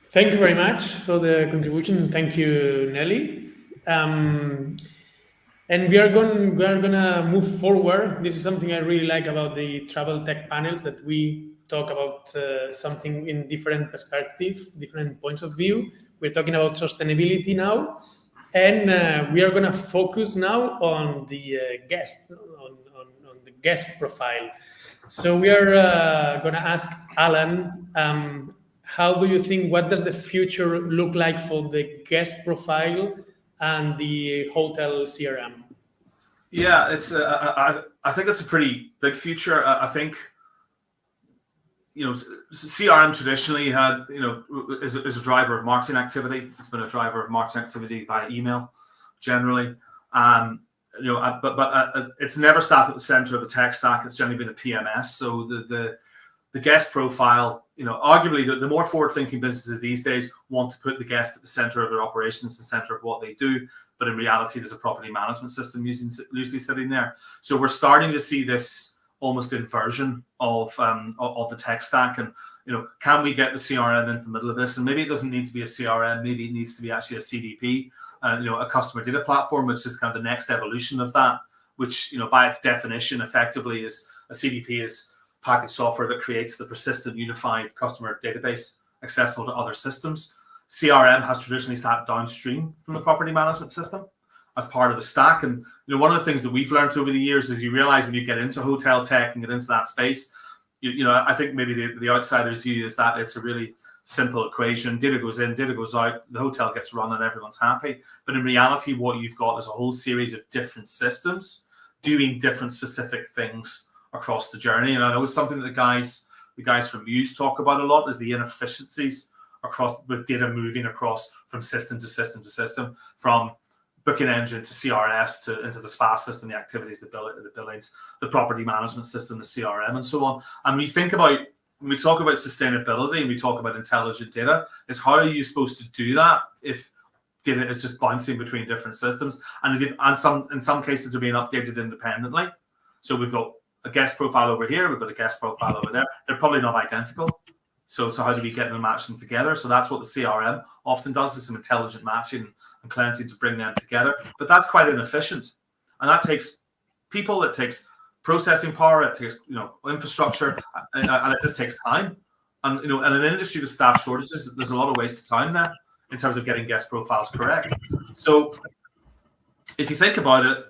S2: Thank you very much for the contribution. Thank you, Nelly. And we are gonna move forward. This is something I really like about the travel tech panels, that we talk about something in different perspectives, different points of view. We're talking about sustainability now, and we are gonna focus now on the guest, on the guest profile. So we are gonna ask Allan, how do you think, what does the future look like for the guest profile and the hotel CRM?
S4: Yeah, it's I think it's a pretty big future. I think CRM traditionally had is a driver of marketing activity. It's been a driver of marketing activity via email, generally. But it's never sat at the center of the tech stack. It's generally been a PMS. So the guest profile, arguably the more forward-thinking businesses these days want to put the guest at the center of their operations, the center of what they do. But in reality, there's a property management system usually sitting there. So we're starting to see this almost inversion of the tech stack. And can we get the CRM into the middle of this? And maybe it doesn't need to be a CRM. Maybe it needs to be actually a CDP, a customer data platform, which is kind of the next evolution of that. Which by its definition, effectively, is a CDP is packaged software that creates the persistent, unified customer database accessible to other systems. CRM has traditionally sat downstream from the property management system as part of the stack. And one of the things that we've learned over the years is you realize when you get into hotel tech and get into that space, I think maybe the outsider's view is that it's a really simple equation. Data goes in, data goes out, the hotel gets run and everyone's happy. But in reality, what you've got is a whole series of different systems doing different specific things across the journey. And I know it's something that the guys from Muse talk about a lot, is the inefficiencies across with data moving across from system to system to system, from booking engine to CRS into the spa system, the activities, the billings, the property management system, the CRM, and so on. And when we talk about sustainability and we talk about intelligent data, is how are you supposed to do that if data is just bouncing between different systems? And in some cases they're being updated independently. So we've got a guest profile over here, we've got a guest profile over there. They're probably not identical. So how do we get them and match them together? So that's what the CRM often does, is some intelligent matching and cleansing to bring them together. But that's quite inefficient. And that takes people, it takes processing power, it takes infrastructure, and it just takes time. And in an industry with staff shortages, there's a lot of wasted time there in terms of getting guest profiles correct. So if you think about it,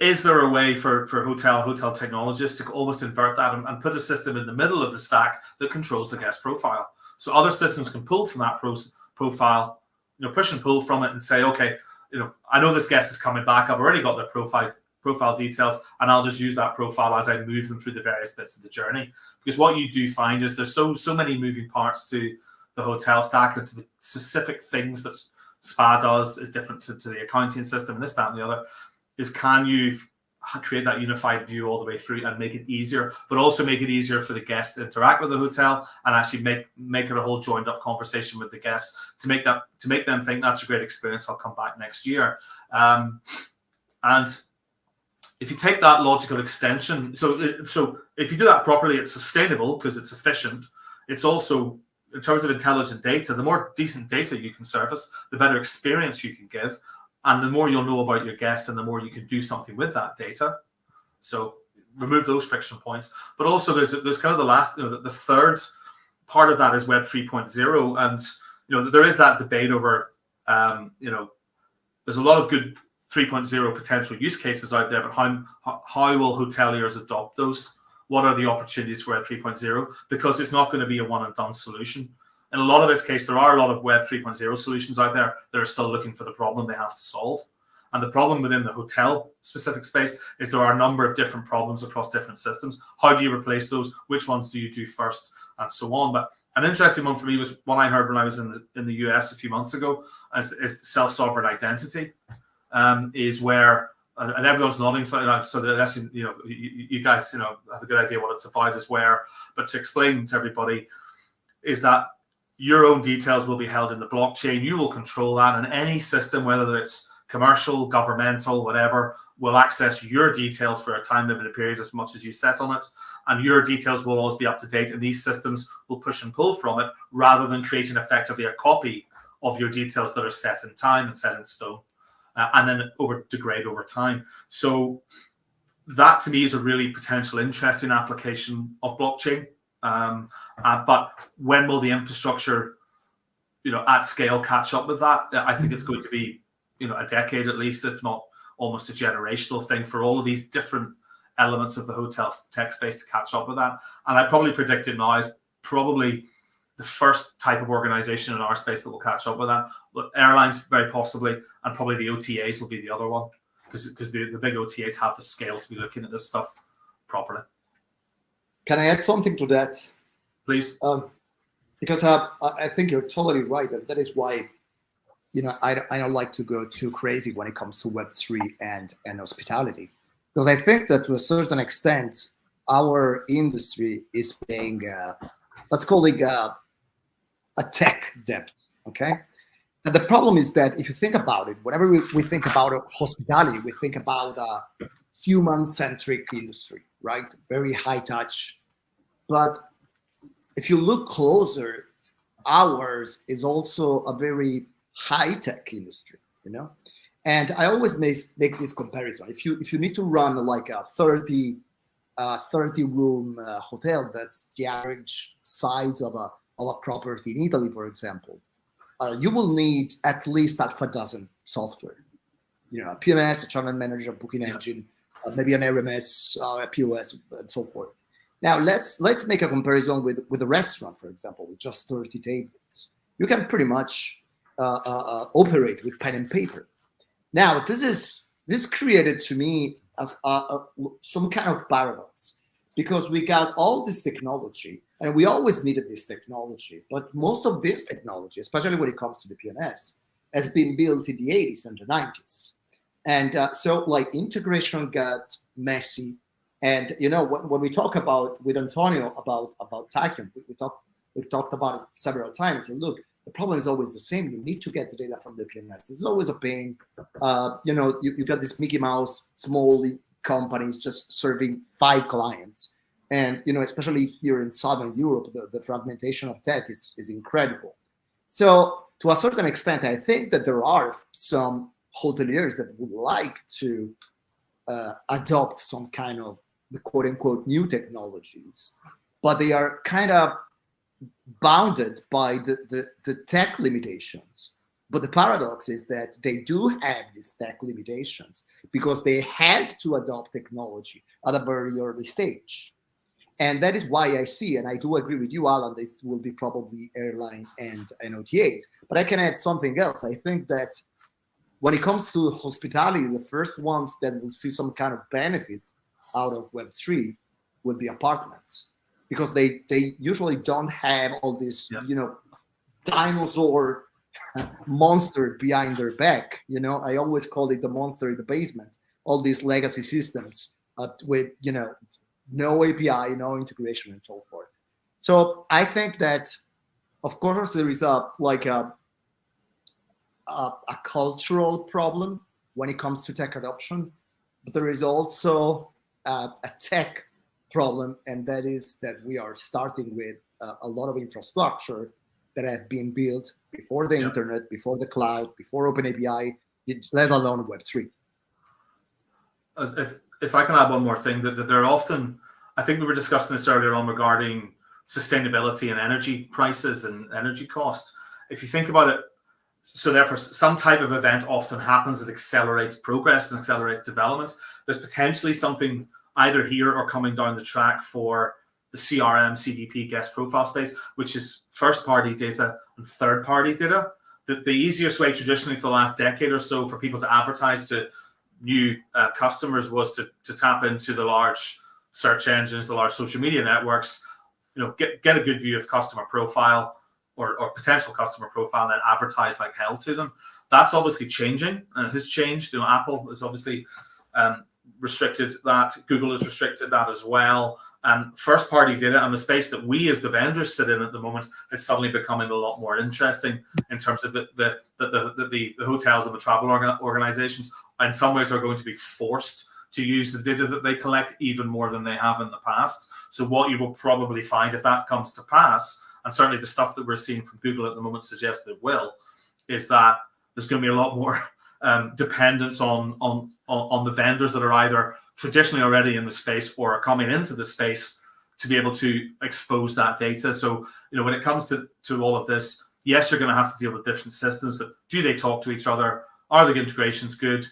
S4: is there a way for hotel technologists to almost invert that and put a system in the middle of the stack that controls the guest profile? So other systems can pull from that profile, push and pull from it and say, okay, I know this guest is coming back. I've already got their profile details, and I'll just use that profile as I move them through the various bits of the journey. Because what you do find is there's so many moving parts to the hotel stack, and to the specific things that spa does is different to the accounting system and this, that, and the other. Is can you create that unified view all the way through and make it easier, but also make it easier for the guest to interact with the hotel and actually make it a whole joined up conversation with the guests to make them think that's a great experience, I'll come back next year. And if you take that logical extension, so if you do that properly, it's sustainable because it's efficient. It's also, in terms of intelligent data, the more decent data you can surface, the better experience you can give. And the more you'll know about your guest and the more you can do something with that data. So remove those friction points. But also there's kind of the last, the third part of that is Web 3.0. And, there is that debate over, there's a lot of good 3.0 potential use cases out there, but how will hoteliers adopt those? What are the opportunities for Web 3.0? Because it's not going to be a one and done solution. In a lot of this case, there are a lot of Web 3.0 solutions out there that are still looking for the problem they have to solve. And the problem within the hotel specific space is there are a number of different problems across different systems. How do you replace those? Which ones do you do first? And so on. But an interesting one for me was one I heard when I was in the US a few months ago, is self-sovereign identity, is where, and everyone's nodding, so that actually, you guys, have a good idea what it's about as where, but to explain to everybody is that your own details will be held in the blockchain. You will control that, and any system, whether it's commercial, governmental, whatever, will access your details for a time limited period as much as you set on it. And your details will always be up to date, and these systems will push and pull from it rather than creating effectively a copy of your details that are set in time and set in stone, and then degrade over time. So that to me is a really potential interesting application of blockchain. But when will the infrastructure, at scale catch up with that? I think it's going to be, a decade at least, if not almost a generational thing for all of these different elements of the hotel tech space to catch up with that. And I probably predict it now is probably the first type of organization in our space that will catch up with that. Airlines, very possibly, and probably the OTAs will be the other one, because the big OTAs have the scale to be looking at this stuff properly.
S6: Can I add something to that?
S4: Please.
S6: Because I think you're totally right, and that is why, I don't like to go too crazy when it comes to Web3 and hospitality, because I think that to a certain extent, our industry is paying, let's call it a tech debt, okay? And the problem is that if you think about it, whenever we think about hospitality, we think about a human-centric industry, right? Very high touch. But if you look closer, ours is also a very high-tech industry, And I always make this comparison. If you need to run like a 30-room hotel, that's the average size of a property in Italy, for example, you will need at least half a dozen software. A PMS, a channel manager, a booking engine, maybe an RMS, a POS, and so forth. Now let's make a comparison with a restaurant, for example, with just 30 tables. You can pretty much operate with pen and paper. Now this created to me as some kind of paradox, because we got all this technology, and we always needed this technology, but most of this technology, especially when it comes to the PMS, has been built in the 80s and the 90s. And so like integration got messy. And when we talk about with Antonio about Takyon, we talked about it several times. And look, the problem is always the same. You need to get the data from the PMS. It's always a pain. You got this Mickey Mouse small companies just serving 5 clients, and especially here in Southern Europe, the fragmentation of tech is incredible. So to a certain extent, I think that there are some hoteliers that would like to adopt some kind of the quote unquote new technologies, but they are kind of bounded by the tech limitations. But the paradox is that they do have these tech limitations because they had to adopt technology at a very early stage. And that is why I see, and I do agree with you, Allan, this will be probably airline and OTAs. But I can add something else. I think that when it comes to hospitality, the first ones that will see some kind of benefit out of Web3 will be apartments, because they usually don't have all this, dinosaur monster behind their back. I always call it the monster in the basement. All these legacy systems with, no API, no integration, and so forth. So I think that, of course, there is a cultural problem when it comes to tech adoption, but there is also a tech problem, and that is that we are starting with a lot of infrastructure that have been built before the internet, before the cloud, before OpenAPI, let alone Web3.
S4: If I can add one more thing, that they're often, I think we were discussing this earlier on regarding sustainability and energy prices and energy costs. If you think about it, So therefore, some type of event often happens that accelerates progress and accelerates development. There's potentially something either here or coming down the track for the CRM, CDP guest profile space, which is first-party data and third-party data. The easiest way traditionally for the last decade or so for people to advertise to new customers was to tap into the large search engines, the large social media networks, get a good view of customer profile or potential customer profile, and then advertise like hell to them. That's obviously changing, and it has changed. Apple has obviously restricted that. Google has restricted that as well. First-party data and the space that we as the vendors sit in at the moment is suddenly becoming a lot more interesting in terms of the hotels and the travel organizations in some ways are going to be forced to use the data that they collect even more than they have in the past. So what you will probably find if that comes to pass, and certainly the stuff that we're seeing from Google at the moment suggests it will, is that there's going to be a lot more dependence on the vendors that are either traditionally already in the space or are coming into the space to be able to expose that data. So, when it comes to all of this, yes, you're going to have to deal with different systems, but do they talk to each other? Are the integrations good?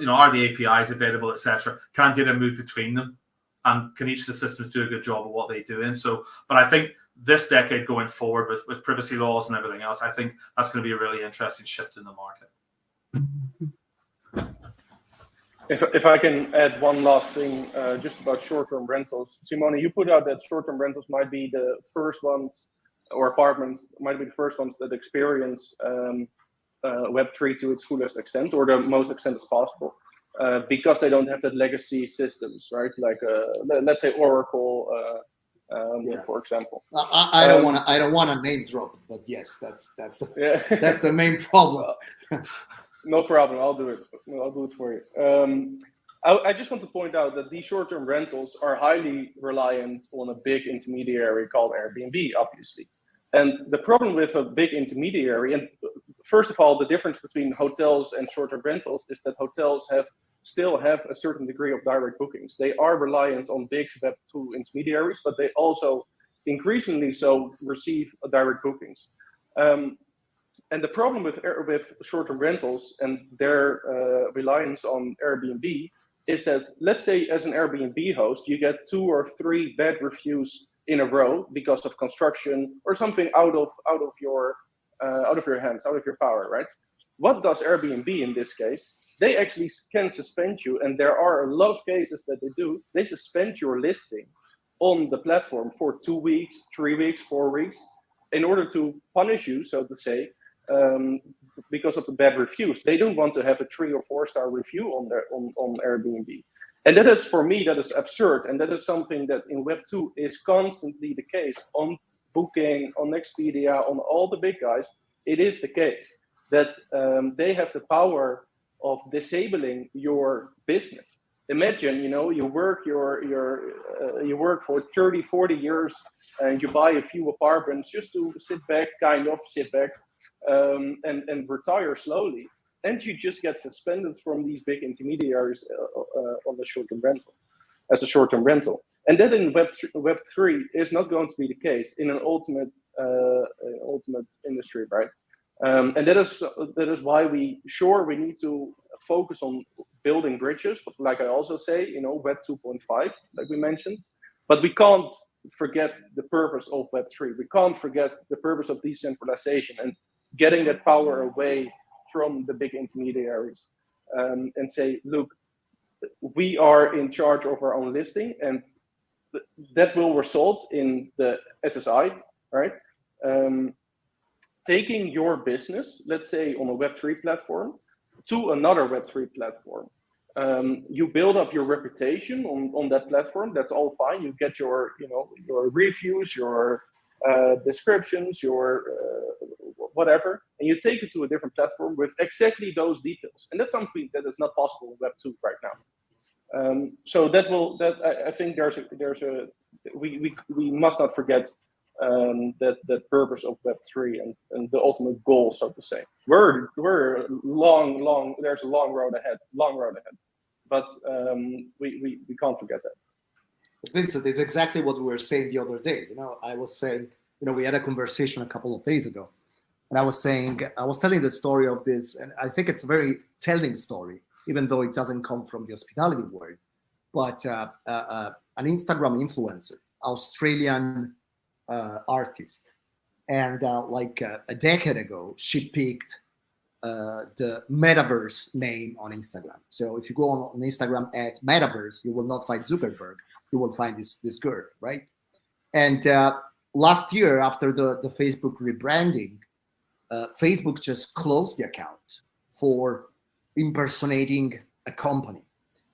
S4: Are the APIs available, etc.? Can data move between them? And can each of the systems do a good job of what they do? And so, but I think this decade going forward with privacy laws and everything else, I think that's going to be a really interesting shift in the market.
S7: If I can add one last thing, just about short-term rentals. Simone, you put out that short-term rentals might be the first ones, or apartments might be the first ones that experience Web3 to its fullest extent, or the most extent as possible, because they don't have that legacy systems, right? Like let's say Oracle, for example.
S6: I don't want to name drop, but yes, that's the main problem.
S7: No problem. I'll do it. I'll do it for you. I just want to point out that these short-term rentals are highly reliant on a big intermediary called Airbnb, obviously. And the problem with a big intermediary, and first of all, the difference between hotels and short-term rentals is that hotels still have a certain degree of direct bookings. They are reliant on big Web2 intermediaries, but they also increasingly so receive direct bookings. And the problem with short-term rentals and their reliance on Airbnb is that, let's say as an Airbnb host, you get 2 or 3 bad reviews in a row because of construction or something out of your hands, out of your power, right? What does Airbnb in this case? They actually can suspend you, and there are a lot of cases that they do. They suspend your listing on the platform for 2 weeks, 3 weeks, 4 weeks, in order to punish you, so to say, because of the bad reviews. They don't want to have a 3 or 4 star review on Airbnb. And that is, for me, that is absurd. And that is something that in Web2 is constantly the case. On Booking, on Expedia, on all the big guys, it is the case that they have the power of disabling your business. Imagine, you work for 30, 40 years and you buy a few apartments just to sit back and retire slowly. And you just get suspended from these big intermediaries on the short-term rental, as a short-term rental. And that in Web3 is not going to be the case in an ultimate industry, right? And that is why we need to focus on building bridges, but like I also say, Web 2.5, like we mentioned, but we can't forget the purpose of Web3. We can't forget the purpose of decentralization and getting that power away from the big intermediaries, and say, look, we are in charge of our own listing, and that will result in the SSI, right? Taking your business, let's say on a Web3 platform, to another Web3 platform. You build up your reputation on that platform. That's all fine. You get your reviews, your descriptions, your whatever, and you take it to a different platform with exactly those details. And that's something that is not possible in Web2 right now. So I think we must not forget that purpose of Web3 and the ultimate goal, so to say. We're long. There's a long road ahead, but we can't forget that.
S6: Vincent, it's exactly what we were saying the other day. I was saying, we had a conversation a couple of days ago And I was telling the story of this, and I think it's a very telling story, even though it doesn't come from the hospitality world. But an Instagram influencer, Australian artist, and a decade ago, she picked the Metaverse name on Instagram. So if you go on Instagram at Metaverse, you will not find Zuckerberg. You will find this girl, right? And last year, after the Facebook rebranding, Facebook just closed the account for impersonating a company.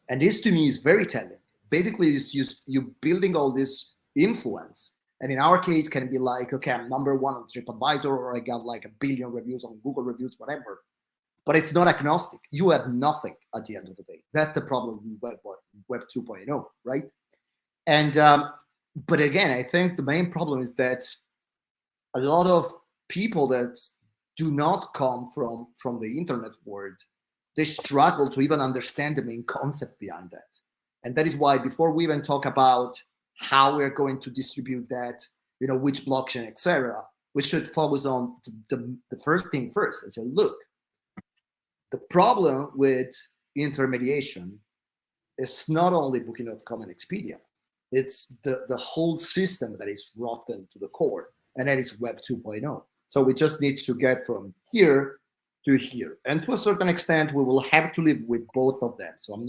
S6: And this to me is very telling. Basically, it's just you building all this influence. And in our case, can be like, okay, I'm number one on TripAdvisor, or I got like 1 billion reviews on Google reviews, whatever. But it's not agnostic. You have nothing at the end of the day. That's the problem with Web 2.0, right? And but again, I think the main problem is that a lot of people that do not come from the internet world, they struggle to even understand the main concept behind that. And that is why before we even talk about how we're going to distribute that, which blockchain, etc., we should focus on the first thing first and say, look, the problem with intermediation is not only Booking.com and Expedia, it's the whole system that is rotten to the core, and that is Web 2.0. So we just need to get from here to here. And to a certain extent, we will have to live with both of them. So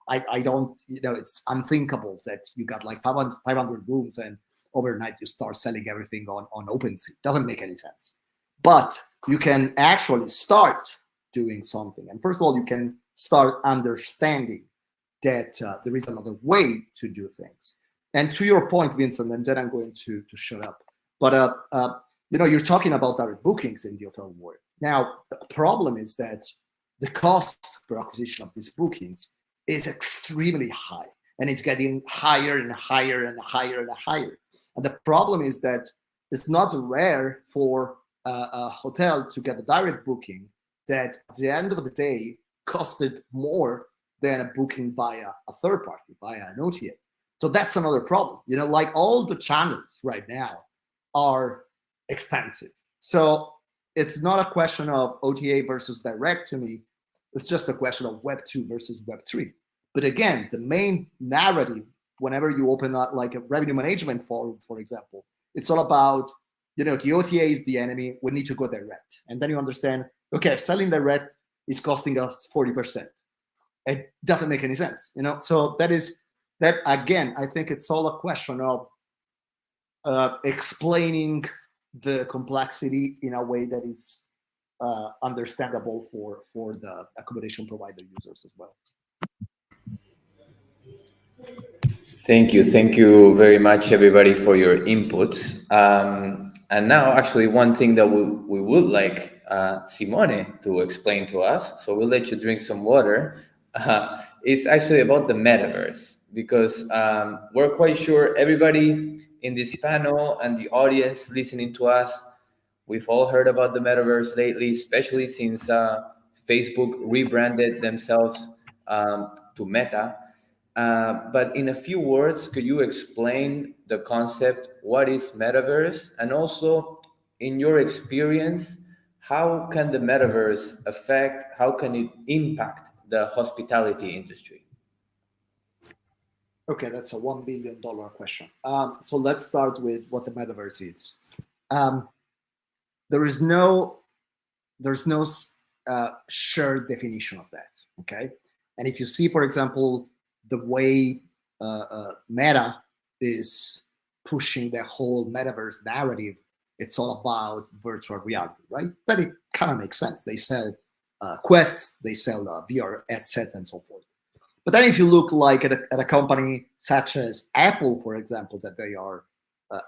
S6: I don't, it's unthinkable that you got like 500 rooms and overnight you start selling everything on OpenSea. Doesn't make any sense. But you can actually start doing something. And first of all, you can start understanding that there is another way to do things. And to your point, Vincent, and then I'm going to shut up. But you're talking about direct bookings in the hotel world. Now, the problem is that the cost per acquisition of these bookings is extremely high, and it's getting higher and higher and higher and higher. And the problem is that it's not rare for a hotel to get a direct booking that at the end of the day costed more than a booking via a third party, via an OTA. So that's another problem. Like all the channels right now are expensive. So it's not a question of OTA versus direct to me. It's just a question of Web 2 versus Web 3. But again, the main narrative, whenever you open up like a revenue management forum, for example, it's all about, the OTA is the enemy. We need to go direct. And then you understand, okay, selling direct is costing us 40%. It doesn't make any sense, So that again, I think it's all a question of explaining the complexity in a way that is understandable for the accommodation provider users as well.
S1: Thank you very much, everybody, for your inputs. And now, actually, one thing that we would like Simone to explain to us, so we'll let you drink some water, is actually about the metaverse, because we're quite sure everybody in this panel and the audience listening to us, we've all heard about the metaverse lately, especially since Facebook rebranded themselves to Meta. But in a few words, could you explain the concept? What is metaverse? And also, in your experience, how can the metaverse affect, how can it impact the hospitality industry?
S6: Okay, that's a $1 billion question. So let's start with what the metaverse is. There's no shared definition of that, okay? And if you see, for example, the way Meta is pushing the whole metaverse narrative, it's all about virtual reality, right? That it kind of makes sense. They sell quests, they sell VR headset and so forth. But then if you look like at a company such as Apple, for example, that they are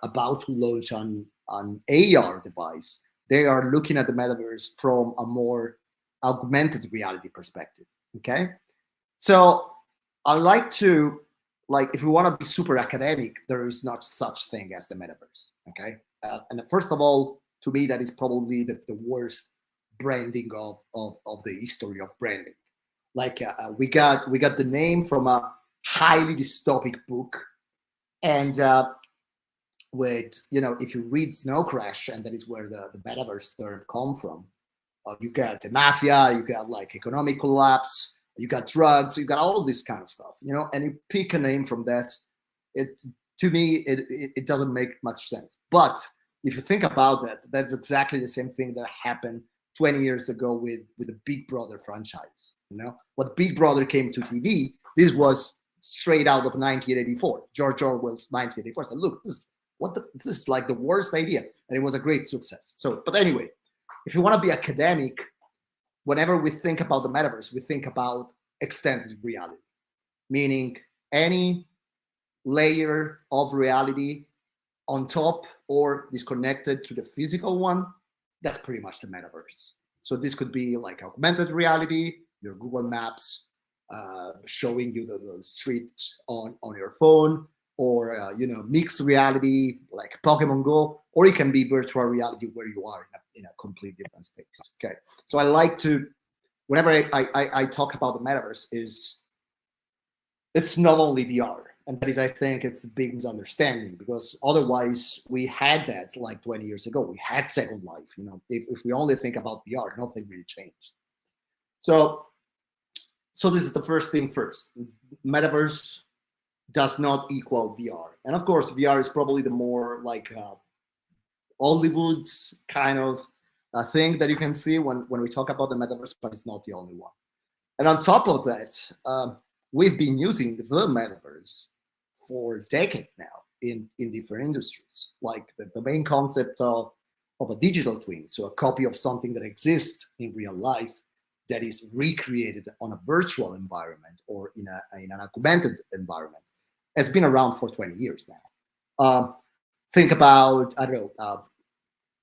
S6: about to launch an AR device, they are looking at the metaverse from a more augmented reality perspective, okay? So I like to, if we want to be super academic, there is not such thing as the metaverse, okay? And first of all, to me, that is probably the worst branding of the history of branding. We got the name from a highly dystopic book, and with, if you read Snow Crash, and that is where the metaverse term come from, you got the mafia, you got like economic collapse, you got drugs, you got all this kind of stuff, and you pick a name from that. To me, it doesn't make much sense. But if you think about that, that's exactly the same thing that happened 20 years ago with the Big Brother franchise. What Big Brother came to TV, this was straight out of 1984, George Orwell's 1984. So look, this is like the worst idea, and it was a great success. So, but anyway, if you want to be academic, whenever we think about the metaverse, we think about extended reality, meaning any layer of reality on top or disconnected to the physical one. That's pretty much the metaverse. So this could be like augmented reality, your Google Maps showing you the streets on your phone, or mixed reality like Pokemon Go, or it can be virtual reality where you are in a complete different space. Okay, so I like to, whenever I talk about the metaverse, it's not only VR, and that is, I think, it's a big misunderstanding, because otherwise we had that like 20 years ago. We had Second Life. If we only think about VR, nothing really changed. So this is the first thing first. Metaverse does not equal VR. And of course, VR is probably the more like Hollywood kind of thing that you can see when we talk about the metaverse, but it's not the only one. And on top of that, we've been using the metaverse for decades now in different industries, like the main concept of a digital twin, so a copy of something that exists in real life that is recreated on a virtual environment or in an augmented environment, has been around for 20 years now. Think about,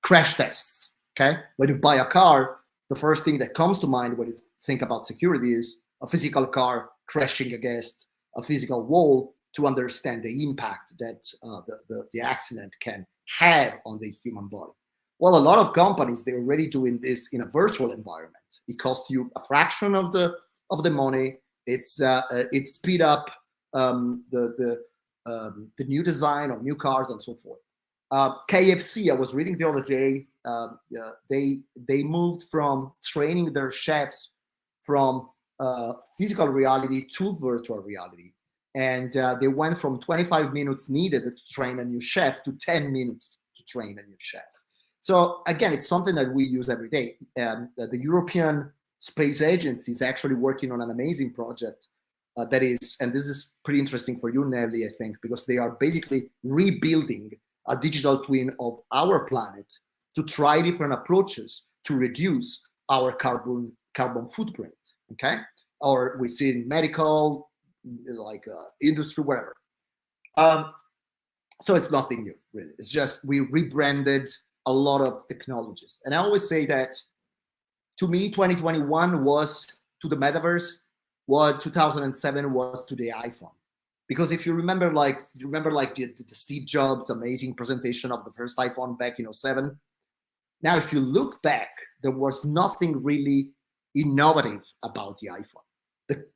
S6: crash tests, okay? When you buy a car, the first thing that comes to mind when you think about security is a physical car crashing against a physical wall to understand the impact that the accident can have on the human body. Well, a lot of companies, they're already doing this in a virtual environment. It costs you a fraction of the money. It speed up the new design of new cars and so forth. KFC, I was reading the other day, they moved from training their chefs from physical reality to virtual reality. And they went from 25 minutes needed to train a new chef to 10 minutes to train a new chef. So again, it's something that we use every day. The European Space Agency is actually working on an amazing project that is, and this is pretty interesting for you, Nelly, I think, because they are basically rebuilding a digital twin of our planet to try different approaches to reduce our carbon footprint, okay? Or we see in medical, like industry, wherever. So it's nothing new, really. It's just we rebranded a lot of technologies. And I always say that, to me, 2021 was to the metaverse what 2007 was to the iPhone. Because if you remember, the Steve Jobs amazing presentation of the first iPhone back in 2007. Now, if you look back, there was nothing really innovative about the iPhone.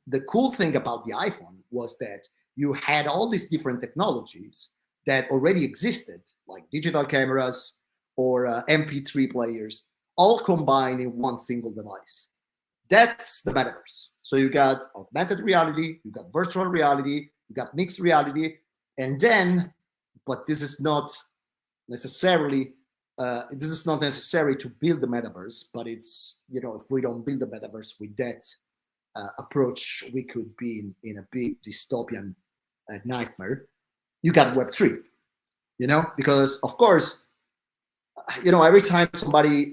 S6: The cool thing about the iPhone was that you had all these different technologies that already existed, like digital cameras or MP3 players, all combined in one single device. That's the metaverse. So you got augmented reality, you got virtual reality, you got mixed reality, and then, but this is not necessary to build the metaverse, but it's, if we don't build the metaverse with that approach, we could be in a big dystopian nightmare. You got Web3, because of course, every time somebody,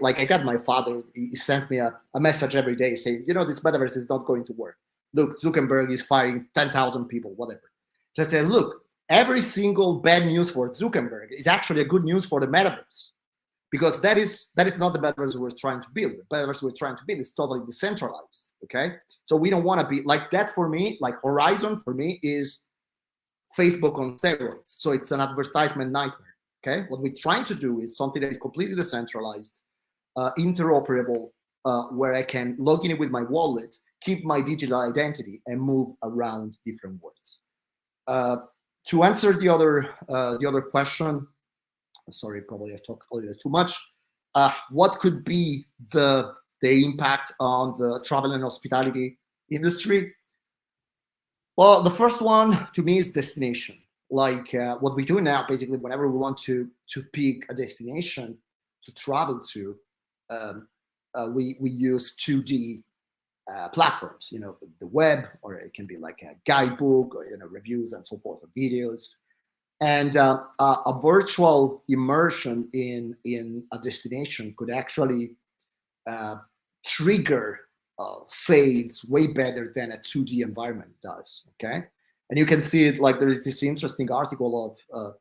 S6: like I got my father, he sends me a message every day saying, this metaverse is not going to work. Look, Zuckerberg is firing 10,000 people, whatever. I say, look, every single bad news for Zuckerberg is actually a good news for the metaverse, because that is not the metaverse we're trying to build. The metaverse we're trying to build is totally decentralized, okay? So we don't want to be like that. For me, like Horizon for me is Facebook on steroids. So it's an advertisement nightmare, okay? What we're trying to do is something that is completely decentralized, interoperable, where I can log in with my wallet, keep my digital identity, and move around different worlds. To answer the other question, sorry, probably I talked a little too much. What could be the impact on the travel and hospitality industry? Well, the first one to me is destination. Like what we do now, basically, whenever we want to pick a destination to travel to, we use 2D platforms, the web, or it can be like a guidebook, or reviews and so forth, or videos, and a virtual immersion in a destination could actually trigger sales way better than a 2D environment does. Okay, and you can see it, like there is this interesting article of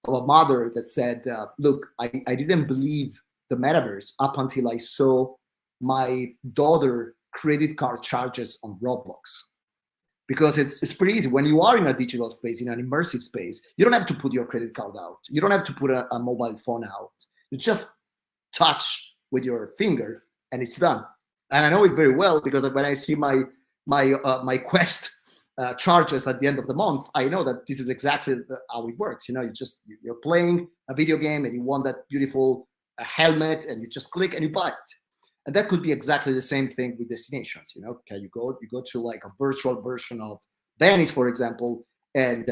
S6: a mother that said, look, I didn't believe the metaverse up until I saw my daughter credit card charges on Roblox. Because it's pretty easy. When you are in a digital space, in an immersive space, you don't have to put your credit card out. You don't have to put a mobile phone out. You just touch with your finger and it's done. And I know it very well because when I see my Quest charges at the end of the month, I know that this is exactly how it works. You're playing a video game and you want that beautiful helmet, and you just click and you buy it. And that could be exactly the same thing with destinations. Okay, you go to like a virtual version of Venice, for example, and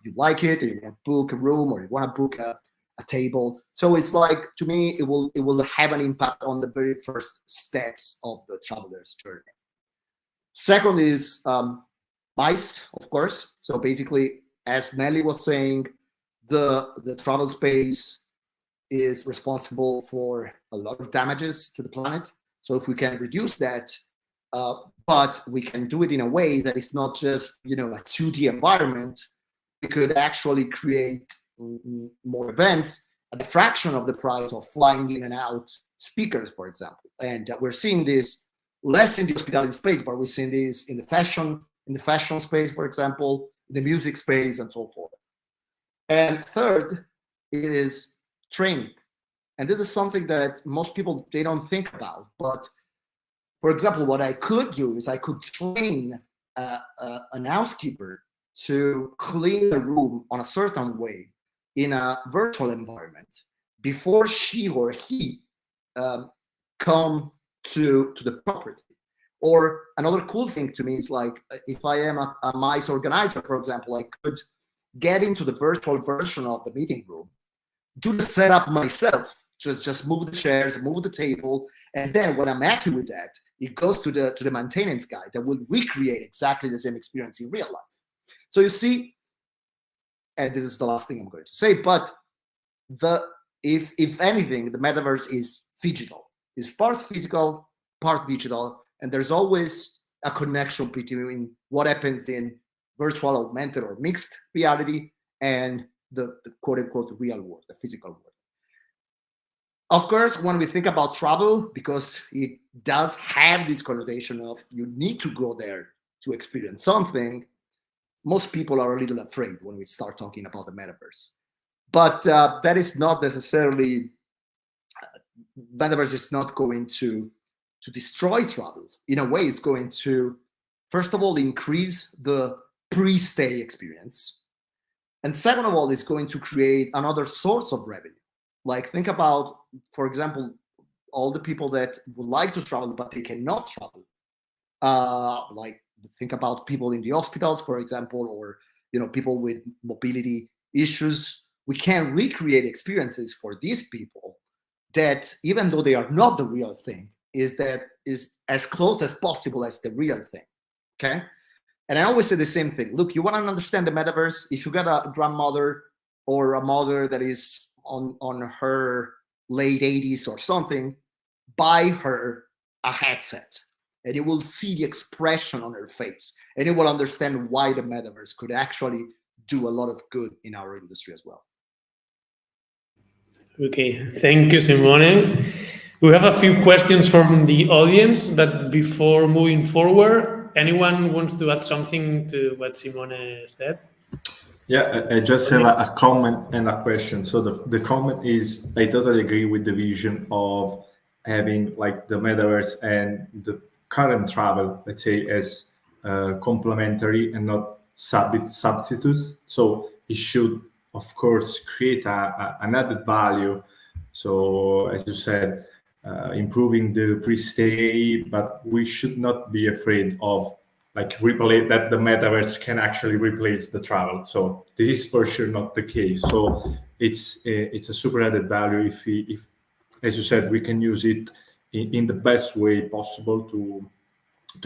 S6: you like it, and you want to book a room, or you want to book a table. So it's like, to me, it will have an impact on the very first steps of the traveler's journey. Second is MICE, of course. So basically, as Nelly was saying, the travel space is responsible for a lot of damages to the planet. So if we can reduce that, but we can do it in a way that is not just, a 2D environment, we could actually create more events at a fraction of the price of flying in and out speakers, for example. And we're seeing this less in the hospitality space, but we're seeing this in the fashion space, for example, the music space, and so forth. And third is training. And this is something that most people, they don't think about. But for example, what I could do is I could train an housekeeper to clean a room on a certain way in a virtual environment before she or he come to the property. Or another cool thing to me is, like, if I am a MICE organizer, for example, I could get into the virtual version of the meeting room, do the setup myself, just move the chairs, move the table, and then when I'm happy with that, it goes to the maintenance guy that will recreate exactly the same experience in real life. So you see, and this is the last thing I'm going to say, but if anything, the metaverse is phygital. It's part physical, part digital, and there's always a connection between what happens in virtual, augmented, or mixed reality and the quote-unquote real world, the physical world. Of course, when we think about travel, because it does have this connotation of you need to go there to experience something, most people are a little afraid when we start talking about the metaverse. But that is not necessarily, metaverse is not going to destroy travel. In a way, it's going to, first of all, increase the pre-stay experience. And second of all, it's going to create another source of revenue. Like, think about, for example, all the people that would like to travel, but they cannot travel. Like, think about people in the hospitals, for example, or people with mobility issues. We can recreate experiences for these people that, even though they are not the real thing, is as close as possible as the real thing. Okay. And I always say the same thing. Look, you want to understand the metaverse? If you got a grandmother or a mother that is on her late 80s or something, buy her a headset, and you will see the expression on her face, and you will understand why the metaverse could actually do a lot of good in our industry as well.
S2: Okay, thank you, Simone. We have a few questions from the audience, but before moving forward, anyone wants to add something to what Simone said?
S5: Yeah, I just have a comment and a question. So the comment is, I totally agree with the vision of having like the metaverse and the current travel, let's say, as complementary and not substitutes. So it should, of course, create an added value. So, as you said, improving the pre-stay, but we should not be afraid of like replace that the metaverse can actually replace the travel. So this is for sure not the case. So it's a super added value if as you said, we can use it in the best way possible to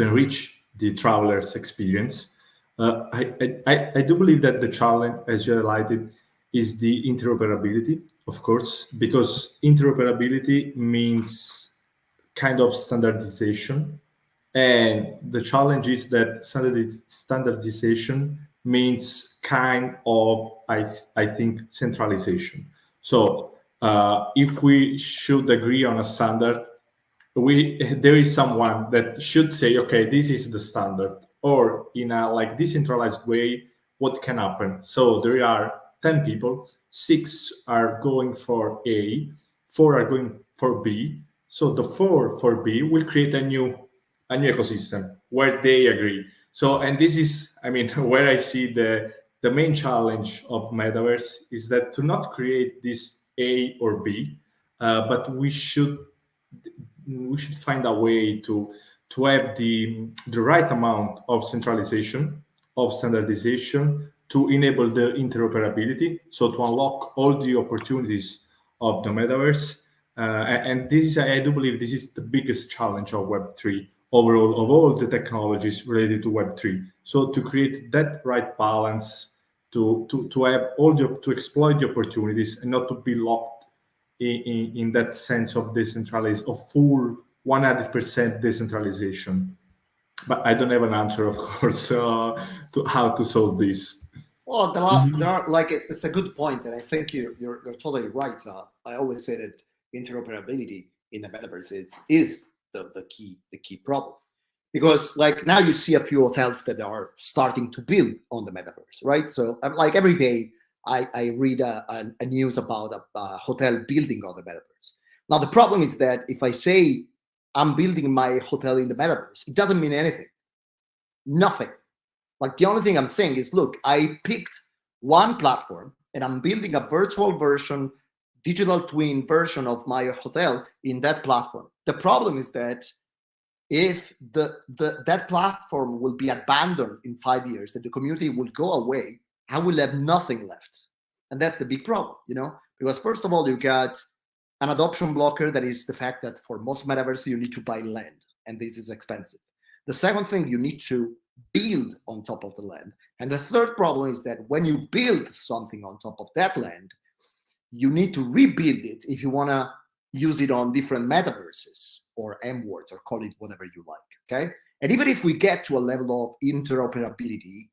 S5: enrich the traveler's experience. I do believe that the challenge, as you highlighted, is the interoperability, of course, because interoperability means kind of standardization. And the challenge is that standardization means kind of, I think, centralization. So if we should agree on a standard, there is someone that should say, okay, this is the standard, or in a like decentralized way, what can happen? So there are 10 people, 6 are going for A, 4 are going for B. So the 4 for B will create a new ecosystem where they agree. So, and this is, I mean, where I see the main challenge of metaverse is that to not create this A or B, but we should find a way to have the right amount of centralization, of standardization, to enable the interoperability, so to unlock all the opportunities of the metaverse. And this is, I do believe, this is the biggest challenge of Web3 overall, of all the technologies related to Web3. So to create that right balance, to have all to exploit the opportunities and not to be locked in that sense of decentralized, of full 100% decentralization. But I don't have an answer, of course, to how to solve this.
S6: Well, there are like it's a good point, and I think you're totally right. I always say that interoperability in the metaverse is the key problem, because like now you see a few hotels that are starting to build on the metaverse, right? So like every day I read a news about a hotel building on the metaverse. Now the problem is that if I say I'm building my hotel in the metaverse, it doesn't mean anything, nothing. Like the only thing I'm saying is, look, I picked one platform and I'm building a virtual version, digital twin version of my hotel in that platform. The problem is that if that platform will be abandoned in 5 years, that the community will go away, I will have nothing left. And that's the big problem, you know, because first of all, you got an adoption blocker that is the fact that for most metaverse, you need to buy land, and this is expensive. The second thing, you need to build on top of the land. And the third problem is that when you build something on top of that land, you need to rebuild it if you want to use it on different metaverses or M-words, or call it whatever you like, okay? And even if we get to a level of interoperability,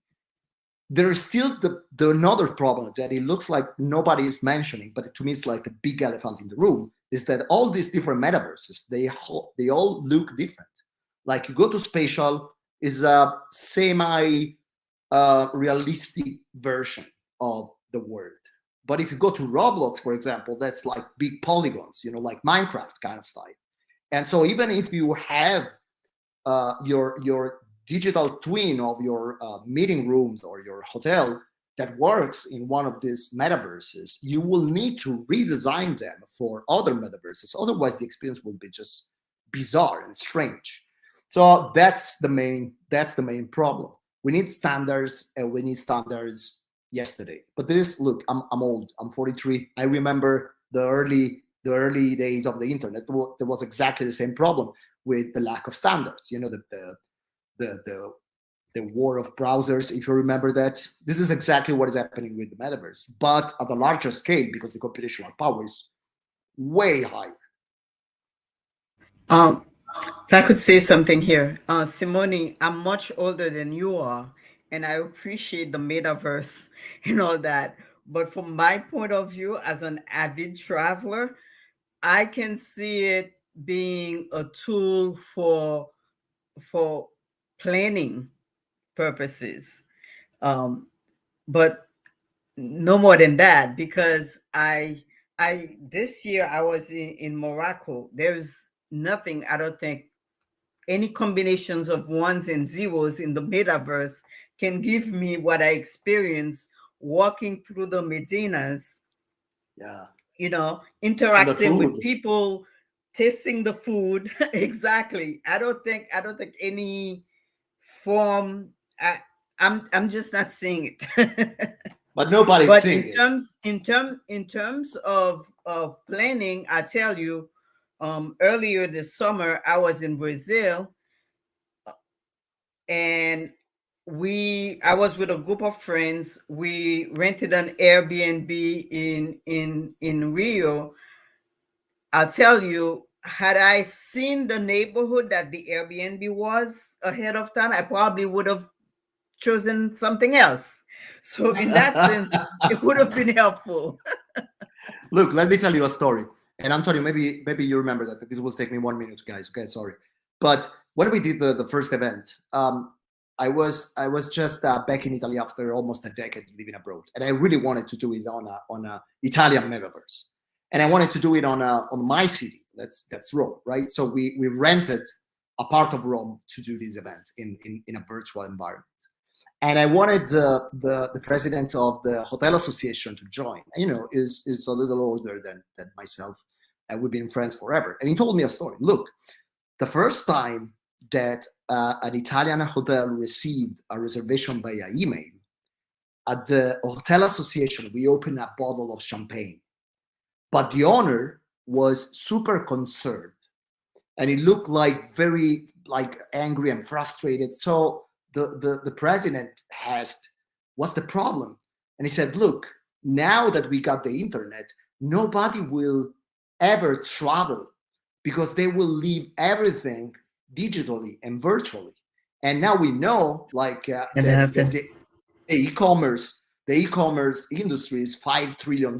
S6: there is still the another problem that it looks like nobody is mentioning, but to me it's like a big elephant in the room, is that all these different metaverses, they all look different. Like you go to spatial, is a semi realistic version of the world. But if you go to Roblox, for example, that's like big polygons, you know, like Minecraft kind of style. And so even if you have your digital twin of your meeting rooms or your hotel that works in one of these metaverses, you will need to redesign them for other metaverses. Otherwise, the experience will be just bizarre and strange. So that's the main problem. We need standards, and we need standards yesterday. But this, look, I'm old. I'm 43. I remember the early days of the internet. There was exactly the same problem with the lack of standards. You know, the war of browsers, if you remember that. This is exactly what is happening with the metaverse, but at a larger scale, because the computational power is way higher.
S3: If I could say something here, Simone, I'm much older than you are, and I appreciate the metaverse and all that. But from my point of view, as an avid traveler, I can see it being a tool for planning purposes, but no more than that. Because I this year I was in Morocco. There's nothing, I don't think, any combinations of ones and zeros in the metaverse can give me what I experienced walking through the Medinas,
S6: Yeah.
S3: you know, interacting with
S6: food.
S3: people, tasting the food. Exactly. I don't think any form. I'm just not seeing it.
S6: But nobody's
S3: But
S6: seeing it.
S3: in terms of planning, I tell you, earlier this summer I was in Brazil, and I was with a group of friends. We rented an Airbnb in Rio. I'll tell you, had I seen the neighborhood that the Airbnb was ahead of time, I probably would have chosen something else. So in that sense, it would have been helpful.
S6: Look, let me tell you a story. And Antonio, maybe you remember that. This will take me 1 minute, guys. Okay, sorry. But when we did the first event, I was just back in Italy after almost a decade living abroad, and I really wanted to do it on a Italian metaverse, and I wanted to do it on my city. That's Rome, right? So we rented a part of Rome to do this event in a virtual environment. And I wanted the president of the hotel association to join. You know, is a little older than myself, and we've been friends forever. And he told me a story. Look, the first time that an Italian hotel received a reservation via email, at the hotel association, we opened a bottle of champagne. But the owner was super concerned, and he looked very angry and frustrated. So the president asked, "What's the problem?" And he said, "Look, now that we got the internet, nobody will ever travel because they will leave everything digitally and virtually. And now we know, the e-commerce industry is $5 trillion.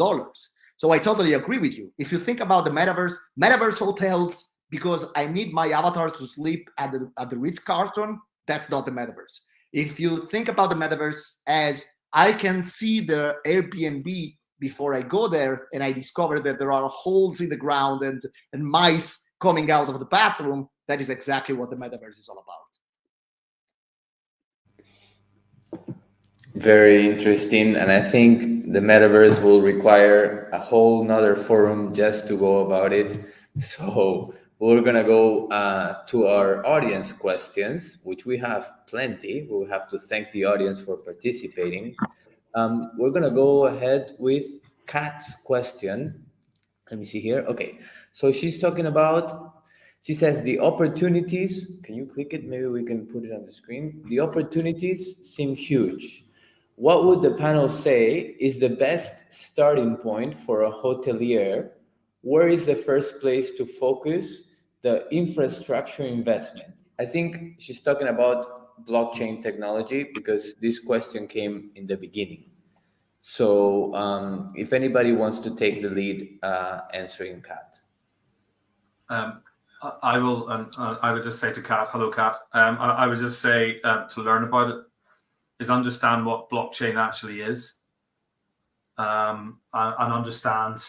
S6: So I totally agree with you. If you think about the metaverse hotels, because I need my avatar to sleep at the Ritz-Carlton, that's not the metaverse. If you think about the metaverse as I can see the Airbnb before I go there, and I discover that there are holes in the ground and mice coming out of the bathroom, that is exactly what the metaverse is all about.
S1: Very interesting. And I think the metaverse will require a whole nother forum just to go about it. So we're going to go to our audience questions, which we have plenty. We'll have to thank the audience for participating. We're going to go ahead with Kat's question. Let me see here. Okay. So she's talking about, she says the opportunities, can you click it? Maybe we can put it on the screen. The opportunities seem huge. What would the panel say is the best starting point for a hotelier? Where is the first place to focus the infrastructure investment? I think she's talking about blockchain technology because this question came in the beginning. So if anybody wants to take the lead answering Kat.
S4: I will. I would just say to Kat, hello, Kat. I would just say to learn about it is understand what blockchain actually is, and understand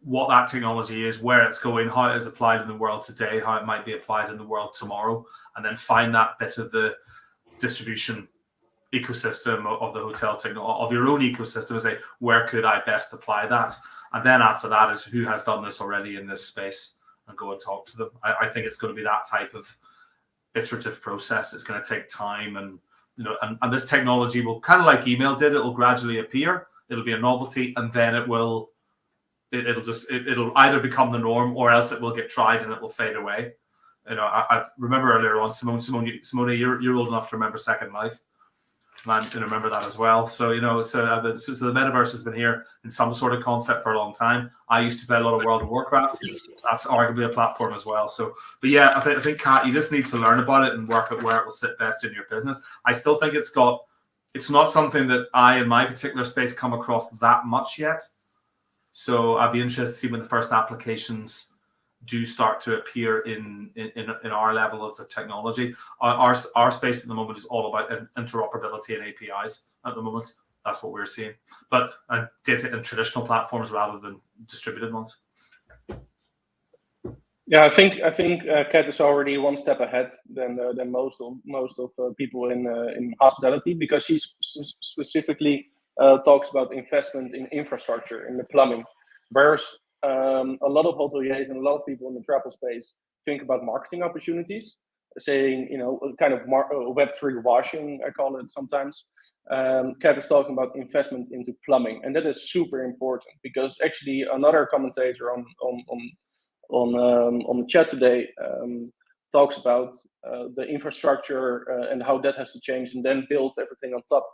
S4: what that technology is, where it's going, how it is applied in the world today, how it might be applied in the world tomorrow, and then find that bit of the distribution ecosystem of the hotel technology, of your own ecosystem, and say, where could I best apply that? And then after that is who has done this already in this space, and go and talk to them. I think it's going to be that type of iterative process. It's going to take time, and and this technology will, kind of like email did, it will gradually appear. It'll be a novelty, and then it'll either become the norm, or else it will get tried and it will fade away. I remember earlier on, Simone, you're old enough to remember Second Life. And I remember that as well. So, so the metaverse has been here in some sort of concept for a long time. I used to play a lot of World of Warcraft. That's arguably a platform as well. So, but yeah, I think, Kat, you just need to learn about it and work out where it will sit best in your business. I still think it's not something that I, in my particular space, come across that much yet. So I'd be interested to see when the first applications do start to appear in our level of the technology. Our space at the moment is all about interoperability and APIs at the moment. That's what we're seeing. But data in traditional platforms rather than distributed ones.
S7: Yeah, I think Kat is already one step ahead than most of people in hospitality, because she's specifically talks about investment in infrastructure, in the plumbing, whereas a lot of hoteliers and a lot of people in the travel space think about marketing opportunities, saying, kind of Web3 washing, I call it sometimes. Kat is talking about investment into plumbing, and that is super important, because actually another commentator on the chat today talks about the infrastructure and how that has to change, and then build everything on top,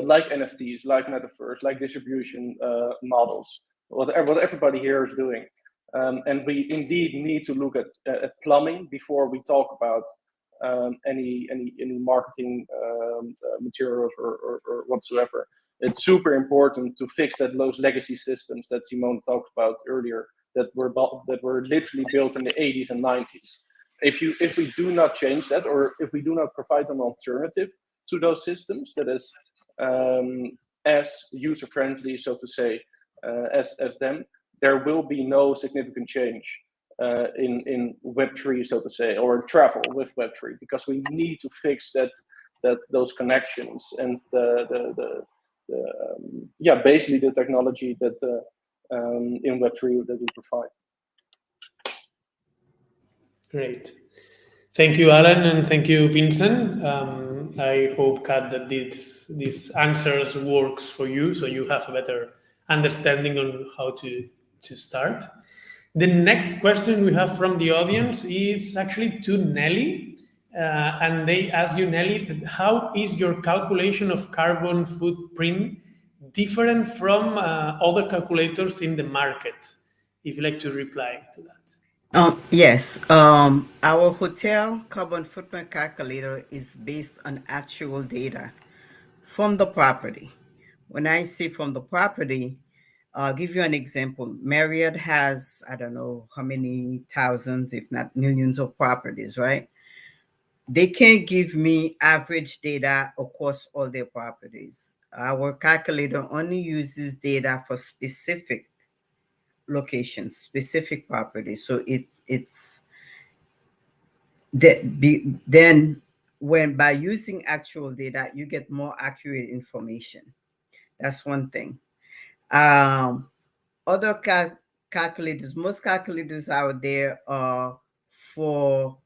S7: like NFTs, like Metaverse, like distribution models, what everybody here is doing. And we indeed need to look at plumbing before we talk about any marketing materials or whatsoever. It's super important to fix those legacy systems that Simone talked about earlier, that were literally built in the 80s and 90s. If we do not change that, or if we do not provide an alternative to those systems that is as user friendly, so to say, as them, there will be no significant change in Web3, so to say, or travel with Web3, because we need to fix those connections and basically the technology that in Web3 that we provide.
S2: Great. Thank you, Allan, and thank you, Vincent. I hope, Kat, that these answers works for you, so you have a better understanding on how to start. The next question we have from the audience is actually to Nelly, and they ask you, Nelly, how is your calculation of carbon footprint different from other calculators in the market? If you'd like to reply to that.
S3: Yes, our hotel carbon footprint calculator is based on actual data from the property. When I say from the property, I'll give you an example. Marriott has, I don't know how many thousands, if not millions of properties, right? They can't give me average data across all their properties. Our calculator only uses data for specific locations, specific properties. So then when by using actual data, you get more accurate information. That's one thing. Other calculators, most calculators out there are for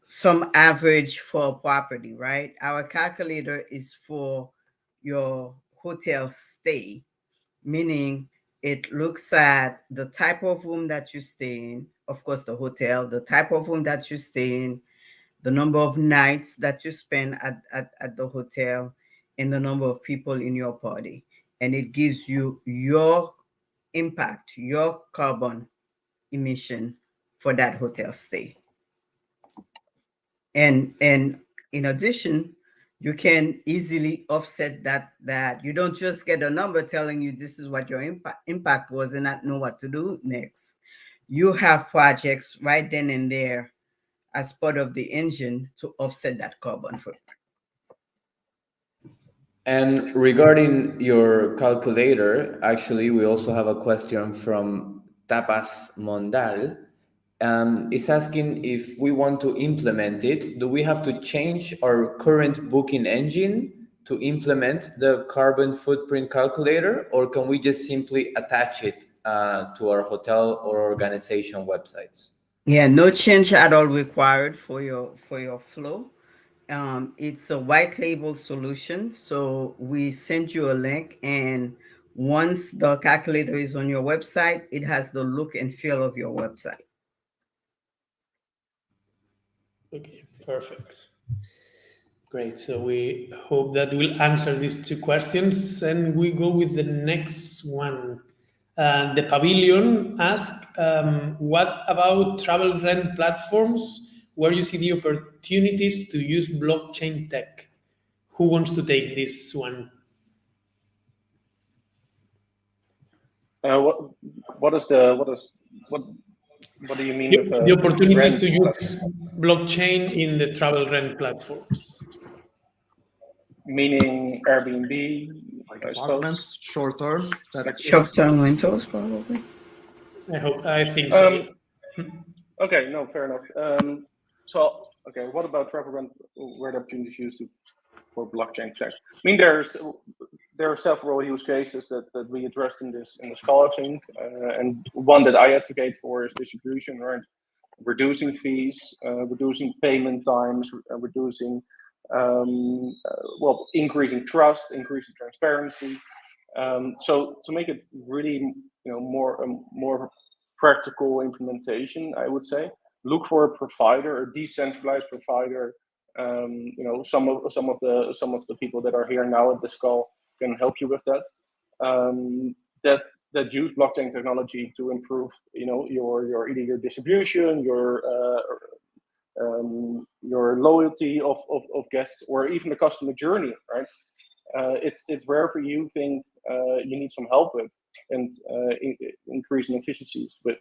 S3: some average for a property, right? Our calculator is for your hotel stay, meaning it looks at the type of room that you stay in, of course, the hotel, the type of room that you stay in, the number of nights that you spend at the hotel, and the number of people in your party. And it gives you your impact, your carbon emission for that hotel stay. And in addition, you can easily offset that you don't just get a number telling you this is what your impact was and not know what to do next. You have projects right then and there as part of the engine to offset that carbon footprint.
S1: And regarding your calculator, actually, we also have a question from Tapas Mondal. It's asking if we want to implement it, do we have to change our current booking engine to implement the carbon footprint calculator, or can we just simply attach it to our hotel or organization websites?
S3: Yeah, no change at all required for your flow. It's a white label solution. So we send you a link, and once the calculator is on your website, it has the look and feel of your website.
S2: Okay, perfect. Great. So we hope that will answer these two questions, and we go with the next one. The Pavilion asks, what about travel rent platforms where you see the opportunities to use blockchain tech? Who wants to take this one?
S7: What do you mean with
S2: the opportunities to use
S7: platform?
S2: blockchain in the travel rent platforms?
S7: Meaning Airbnb,
S6: Like apartments, short term.
S3: Short-term rentals, probably.
S2: I think so.
S7: Okay, no, fair enough. So, okay, what about travel rent? Where the opportunities used to? blockchain tech. I mean, there are several use cases that we addressed in this call, I think, and one that I advocate for is distribution, right? Reducing fees, reducing payment times, reducing, increasing trust, increasing transparency. So to make it really, more practical implementation, I would say, look for a provider, a decentralized provider. Some of the people that are here now at this call can help you with that. That use blockchain technology to improve, your either your distribution, your loyalty of guests, or even the customer journey, right? It's wherever you think you need some help with, and increasing efficiencies with.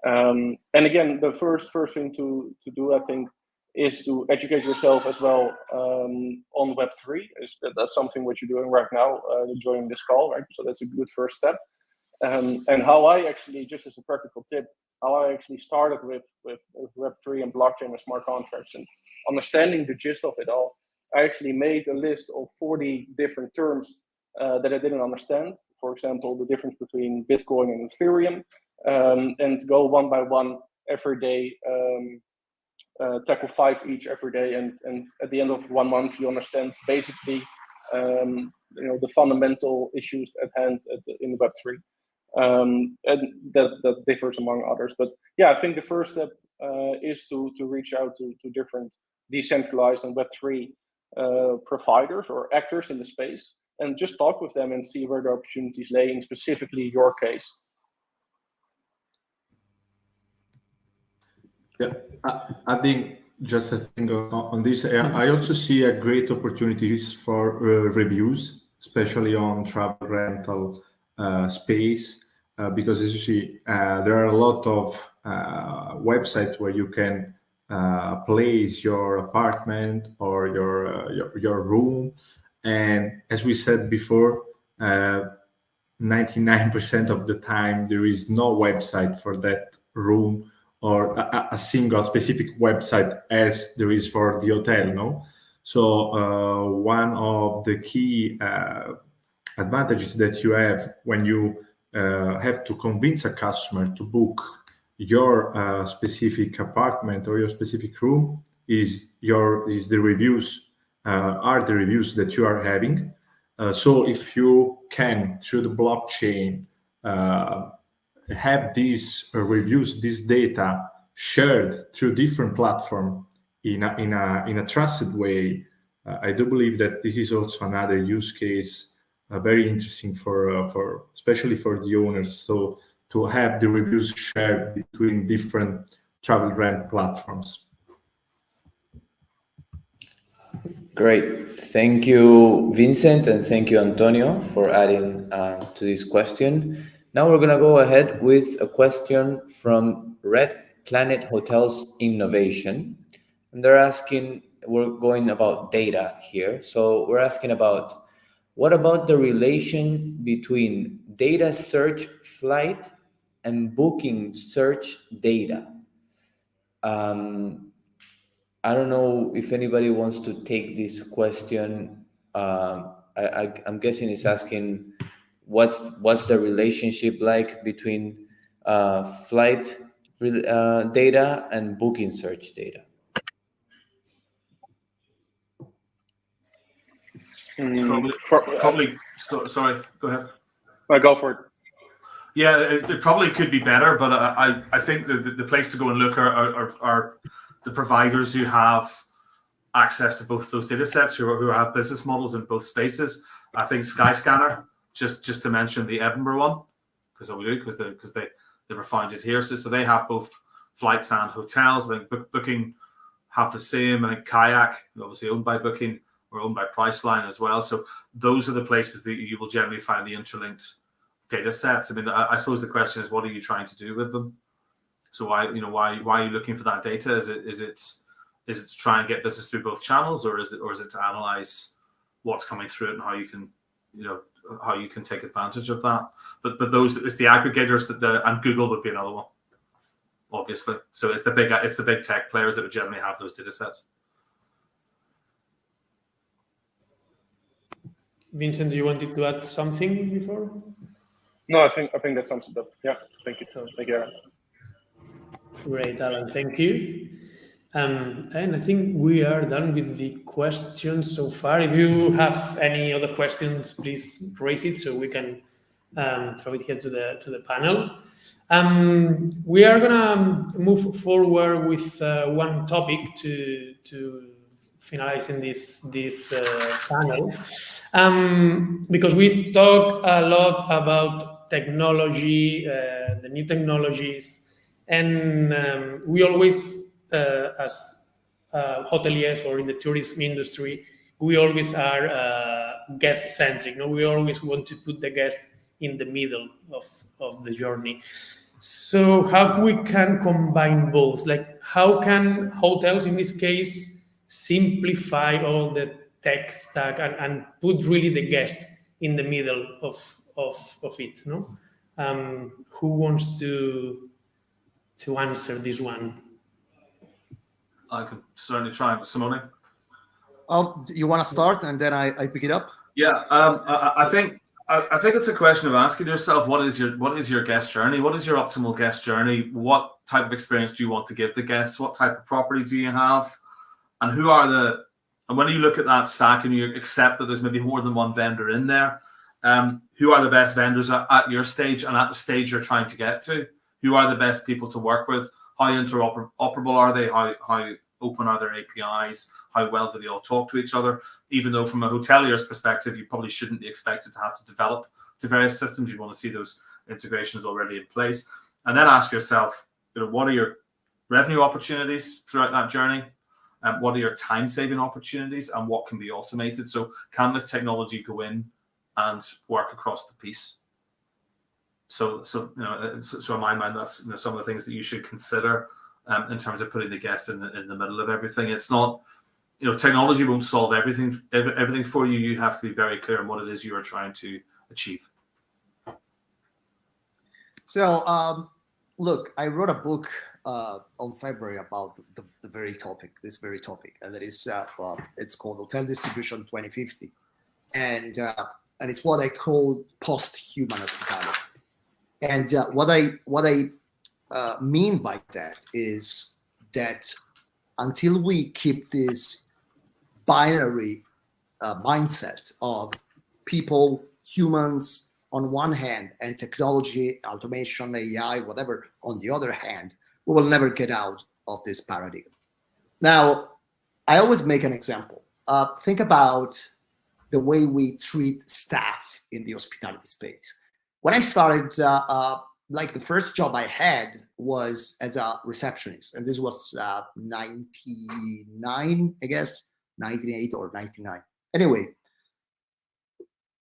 S7: And again, the first thing to do, I think, is to educate yourself as well on Web3. That's something what you're doing right now, joining this call, right? So that's a good first step. And how I actually, just as a practical tip, how I actually started with Web3 and blockchain and smart contracts, and understanding the gist of it all. I actually made a list of 40 different terms that I didn't understand. For example, the difference between Bitcoin and Ethereum, and go one by one every day, tackle 5 each every day, and at the end of 1 month, you understand basically, the fundamental issues at hand in Web3. And that differs among others, but yeah, I think the first step is to reach out to different decentralized and Web3 providers or actors in the space, and just talk with them and see where the opportunities lay in specifically your case.
S5: Yeah, I think just a thing on this. I also see a great opportunities for reviews, especially on travel rental space, because as you see, there are a lot of websites where you can place your apartment or your room, and as we said before, 99% of the time there is no website for that room, or a single specific website as there is for the hotel, no? So one of the key advantages that you have when you have to convince a customer to book your specific apartment or your specific room is the reviews, are the reviews that you are having. So if you can, through the blockchain, have these reviews, this data shared through different platforms in a trusted way, I do believe that this is also another use case, very interesting for especially for the owners. So to have the reviews shared between different travel rent platforms.
S1: Great. Thank you, Vincent, and thank you, Antonio, for adding to this question. Now we're going to go ahead with a question from Red Planet Hotels Innovation. And they're asking, we're going about data here. So we're asking about, what about the relation between data search flight and booking search data? I don't know if anybody wants to take this question. I'm guessing it's asking what's the relationship like between flight data and booking search data.
S4: Probably. Sorry, go ahead.
S7: Go for it.
S4: Yeah, it probably could be better, but I think the place to go and look are the providers who have access to both those data sets, who have business models in both spaces. I think Skyscanner, just to mention the Edinburgh one, because they were founded here, so they have both flights and hotels. I think Booking have the same. I think Kayak, obviously owned by Booking, or owned by Priceline as well. So those are the places that you will generally find the interlinked data sets. I mean, I suppose the question is, what are you trying to do with them? So why are you looking for that data? Is it to try and get business through both channels, or is it to analyze what's coming through it and how you can take advantage of that? But those, it's the aggregators and Google would be another one, obviously. So it's the big tech players that would generally have those data sets.
S2: Vincent, do you wanted to add something before?
S7: No, I think that sums it up. Yeah, thank you. Thank you, Aaron.
S2: Great, Alan, thank you. And I think we are done with the questions so far. If you have any other questions, please raise it so we can throw it here to the panel. We are gonna move forward with one topic to finalizing this panel, because we talk a lot about technology, the new technologies, and we always, as hoteliers or in the tourism industry, we always are guest-centric. No, we always want to put the guest in the middle of the journey. So how we can combine both? Like, how can hotels, in this case, simplify all the tech stack and put really the guest in the middle of it? No, who wants to answer this one?
S4: I could certainly try with Simone.
S6: You want to start and then I pick it up?
S4: Yeah, I think it's a question of asking yourself, what is your guest journey? What is your optimal guest journey? What type of experience do you want to give the guests? What type of property do you have? And and when you look at that stack and you accept that there's maybe more than one vendor in there, who are the best vendors at your stage and at the stage you're trying to get to? Who are the best people to work with? How interoperable are they? How open are their APIs? How well do they all talk to each other? Even though from a hotelier's perspective, you probably shouldn't be expected to have to develop to various systems. You want to see those integrations already in place. And then ask yourself, what are your revenue opportunities throughout that journey? What are your time-saving opportunities? And what can be automated? So can this technology go in and work across the piece? So in my mind, that's some of the things that you should consider in terms of putting the guest in the middle of everything. It's not, technology won't solve everything for you. You have to be very clear on what it is you are trying to achieve.
S6: So, look, I wrote a book on February about this very topic, and that is it's called Hotel Distribution 2050, and it's what I call post-human hospitality. And what I mean by that is that until we keep this binary mindset of people, humans on one hand, and technology, automation, AI, whatever on the other hand, we will never get out of this paradigm. Now, I always make an example. Think about the way we treat staff in the hospitality space. When I started, the first job I had was as a receptionist, and this was 99, I guess, 98 or 99. Anyway,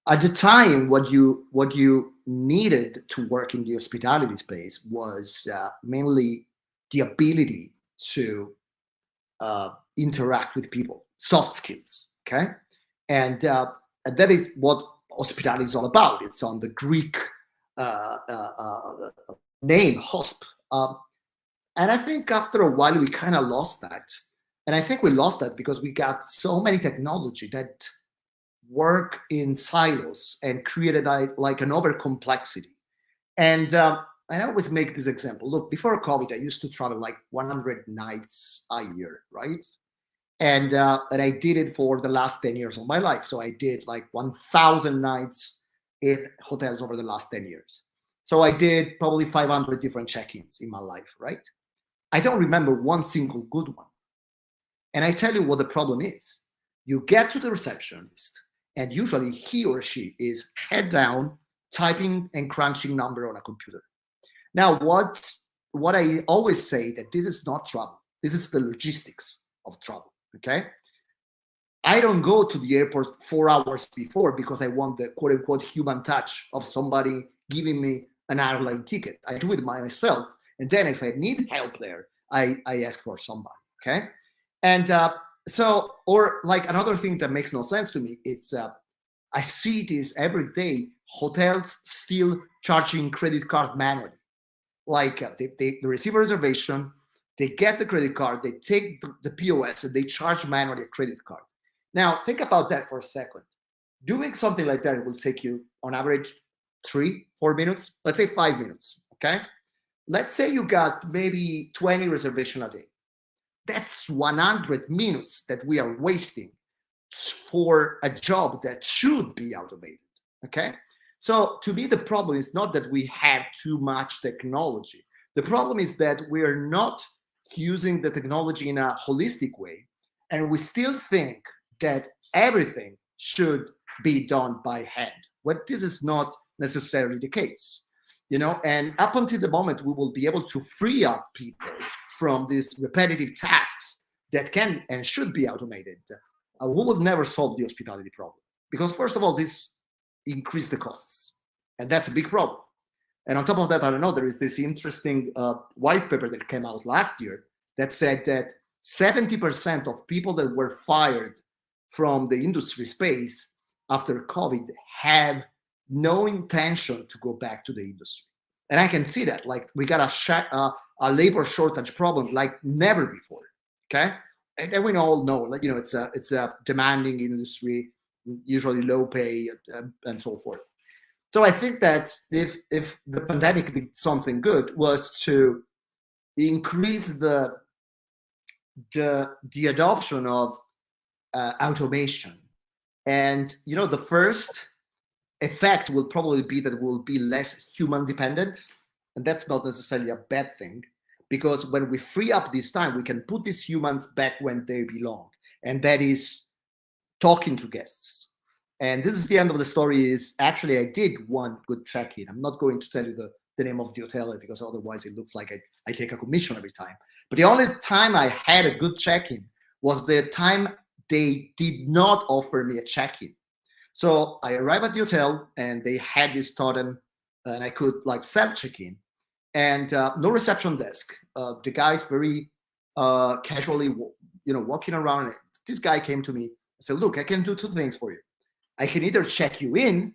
S6: at the time, what you needed to work in the hospitality space was mainly the ability to interact with people, soft skills. Okay, and that is what hospitality is all about. It's on the Greek name, hosp. And I think after a while we kind of lost that. And I think we lost that because we got so many technology that work in silos and created like an over complexity. And I always make this example. Look, before COVID, I used to travel like 100 nights a year, right? And I did it for the last 10 years of my life. So I did like 1,000 nights in hotels over the last 10 years. So I did probably 500 different check-ins in my life, right? I don't remember one single good one. And I tell you what the problem is. You get to the receptionist, and usually he or she is head down, typing and crunching number on a computer. Now, what I always say that this is not travel. This is the logistics of travel, okay? I don't go to the airport 4 hours before because I want the quote unquote human touch of somebody giving me an airline ticket. I do it myself. And then if I need help there, I ask for somebody, okay? And or like another thing that makes no sense to me, it's I see this every day, hotels still charging credit card manually. Like they receive a reservation, they get the credit card, they take the POS and they charge manually a credit card. Now, think about that for a second. Doing something like that will take you on average 3-4 minutes, let's say 5 minutes, okay? Let's say you got maybe 20 reservations a day. That's 100 minutes that we are wasting for a job that should be automated, okay? So to me, the problem is not that we have too much technology. The problem is that we're not using the technology in a holistic way, and we still think that everything should be done by hand, when this is not necessarily the case, you know. And up until the moment we will be able to free up people from these repetitive tasks that can and should be automated, we will never solve the hospitality problem, because first of all, this increase the costs, and that's a big problem. And on top of that, I don't know, there is this interesting white paper that came out last year that said that 70% of people that were fired from the industry space after COVID have no intention to go back to the industry. And I can see that, like, we got a labor shortage problem like never before, okay? And we all know, like, you know, it's a demanding industry, usually low pay, and so forth. So I think that if the pandemic did something good, was to increase the adoption of automation. And, you know, the first effect will probably be that it will be less human dependent. And that's not necessarily a bad thing, because when we free up this time, we can put these humans back when they belong. And that is talking to guests. And this is the end of the story. Is actually, I did one good check-in. I'm not going to tell you the name of the hotel, because otherwise it looks like I take a commission every time. But the only time I had a good check-in was the time they did not offer me a check-in. So I arrived at the hotel and they had this totem and I could like self-check-in, and no reception desk. The guy's very casually, you know, walking around. This guy came to me and said, look, I can do two things for you. I can either check you in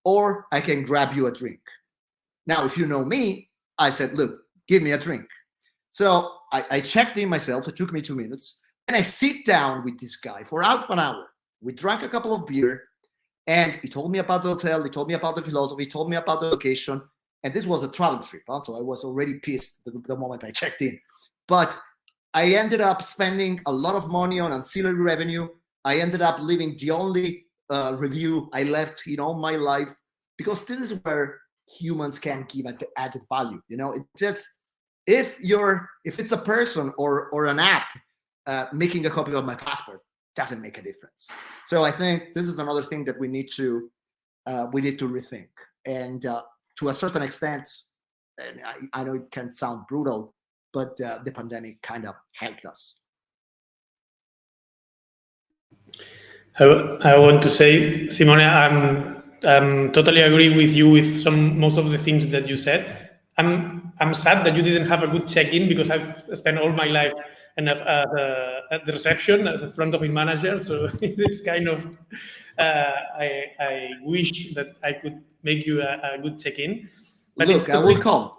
S6: or I can grab you a drink. Now, if you know me, I said, look, give me a drink. So I checked in myself. It took me 2 minutes. And I sit down with this guy for half an hour. We drank a couple of beer, and he told me about the hotel. He told me about the philosophy. He told me about the location. And this was a travel trip. So I was already pissed the moment I checked in. But I ended up spending a lot of money on ancillary revenue. I ended up leaving the only review I left in all my life, because this is where humans can give added value. You know, it just, if it's a person or an app making a copy of my passport, doesn't make a difference. So I think this is another thing that we need to rethink. And to a certain extent, and I know it can sound brutal, but the pandemic kind of helped us.
S2: I want to say, Simone, I'm totally agree with you with most of the things that you said. I'm sad that you didn't have a good check-in, because I've spent all my life at the reception as a front office manager. So it's kind of I wish that I could make you a good check-in. But
S6: look, I will come.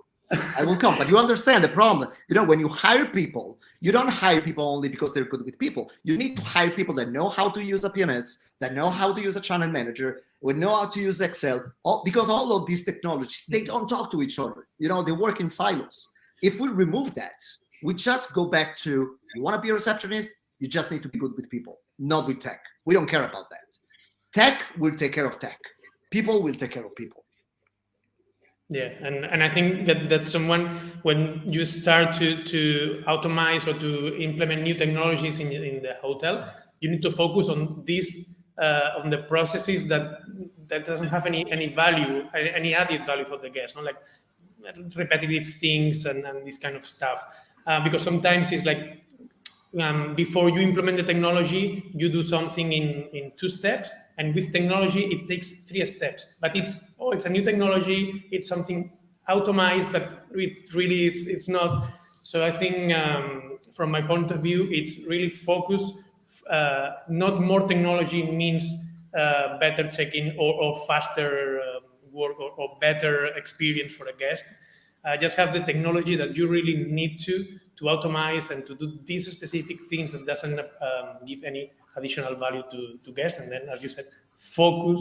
S6: But you understand the problem. You know, when you hire people, you don't hire people only because they're good with people. You need to hire people that know how to use a PMS, that know how to use a channel manager, would know how to use Excel, because all of these technologies, they don't talk to each other. You know, they work in silos. If we remove that, we just go back to, you want to be a receptionist, you just need to be good with people, not with tech. We don't care about that. Tech will take care of tech. People will take care of people.
S2: Yeah, and I think that someone, when you start to automate or to implement new technologies in the hotel, you need to focus on this, on the processes that doesn't have any value, any added value for the guest, not like repetitive things and this kind of stuff. Because sometimes it's like, before you implement the technology, you do something in 2 steps, and with technology it takes 3 steps. But it's a new technology, it's something automized, but it's not. So I think from my point of view, it's really focused. Not more technology means better check-in or faster work or better experience for a guest. Just have the technology that you really need to automate and to do these specific things that doesn't give any additional value to guests. And then, as you said, focus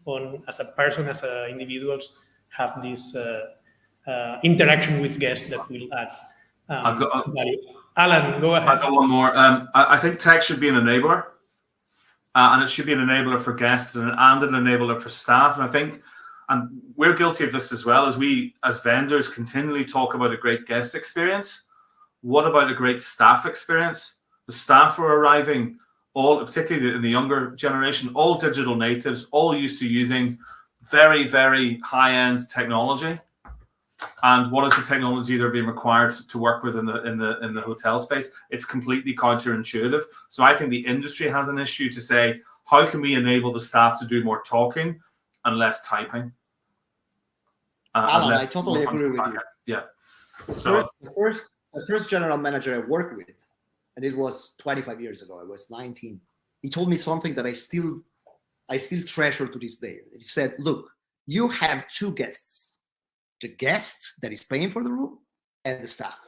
S2: on, as a person, as individuals, have this interaction with guests that will add value. Allan, go ahead.
S4: I've got one more. I think tech should be an enabler, and it should be an enabler for guests and an enabler for staff. And we're guilty of this as well, as we, as vendors, continually talk about a great guest experience. What about a great staff experience? The staff are arriving, all, particularly in the younger generation, all digital natives, all used to using very, very high-end technology. And what is the technology they're being required to work with in the hotel space? It's completely counterintuitive. So I think the industry has an issue to say, how can we enable the staff to do more talking and less typing?
S6: Allan, I totally agree with you.
S4: Yeah.
S6: The first general manager I worked with, and it was 25 years ago, I was 19. He told me something that I still treasure to this day. He said, look, you have two guests, the guest that is paying for the room and the staff.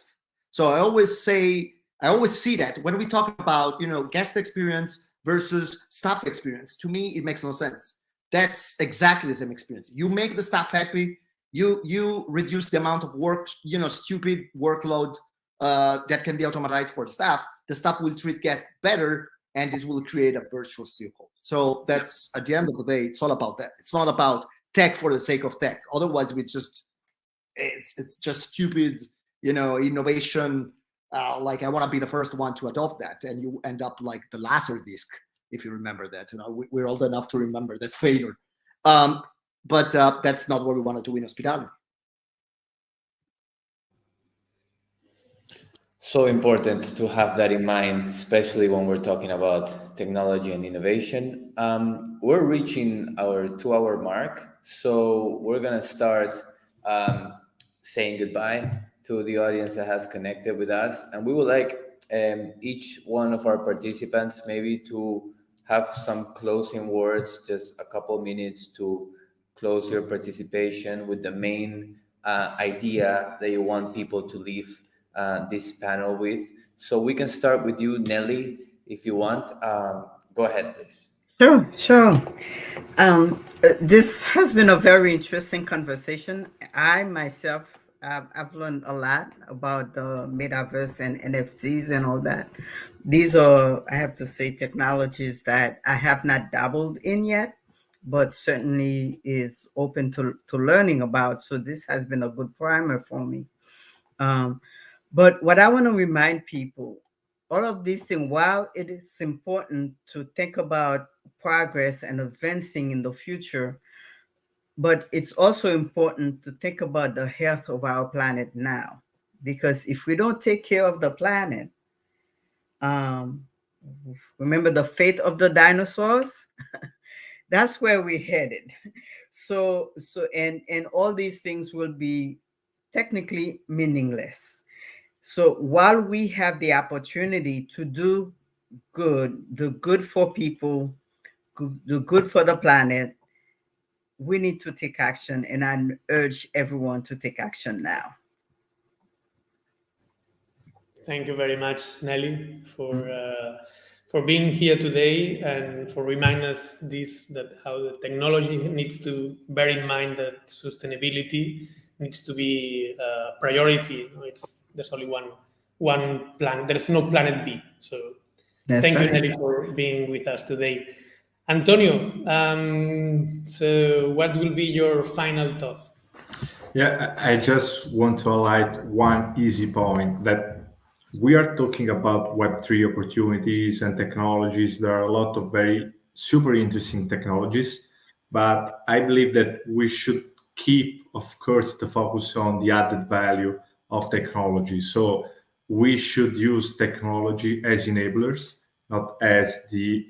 S6: So I always see that when we talk about, guest experience versus staff experience, to me, it makes no sense. That's exactly the same experience. You make the staff happy, you reduce the amount of work, stupid workload that can be automatized for the staff will treat guests better, and this will create a virtuous circle. So that's, at the end of the day, it's all about that. It's not about tech for the sake of tech. Otherwise, it's just stupid, innovation. Like, I want to be the first one to adopt that, and you end up like the Laserdisc, if you remember that. We're old enough to remember that failure. But that's not what we want to do in hospitality.
S1: So important to have that in mind, especially when we're talking about technology and innovation. We're reaching our 2-hour mark, so we're going to start saying goodbye to the audience that has connected with us. And we would like each one of our participants maybe to have some closing words, just a couple minutes to close your participation with the main idea that you want people to leave this panel with. So we can start with you, Nelly, if you want. Go ahead, please.
S3: Sure. This has been a very interesting conversation. I myself, I've learned a lot about the metaverse and NFTs and all that. These are, I have to say, technologies that I have not dabbled in yet, but certainly is open to learning about. So this has been a good primer for me. But what I want to remind people, all of these things, while it is important to think about progress and advancing in the future, but it's also important to think about the health of our planet now. Because if we don't take care of the planet, remember the fate of the dinosaurs? That's where we're headed. So and all these things will be technically meaningless. So while we have the opportunity to do good for people, do good for the planet, we need to take action, and I urge everyone to take action now.
S2: Thank you very much, Nelly, for being here today and for reminding us that how the technology needs to bear in mind that sustainability needs to be a priority. There's only one planet. There's no planet B. So thank you, Nelly, for being with us today. Antonio, so what will be your final thought?
S5: Yeah, I just want to highlight one easy point, that we are talking about Web3 opportunities and technologies. There are a lot of very super interesting technologies, but I believe that we should keep, of course, the focus on the added value of technology. So we should use technology as enablers, not as the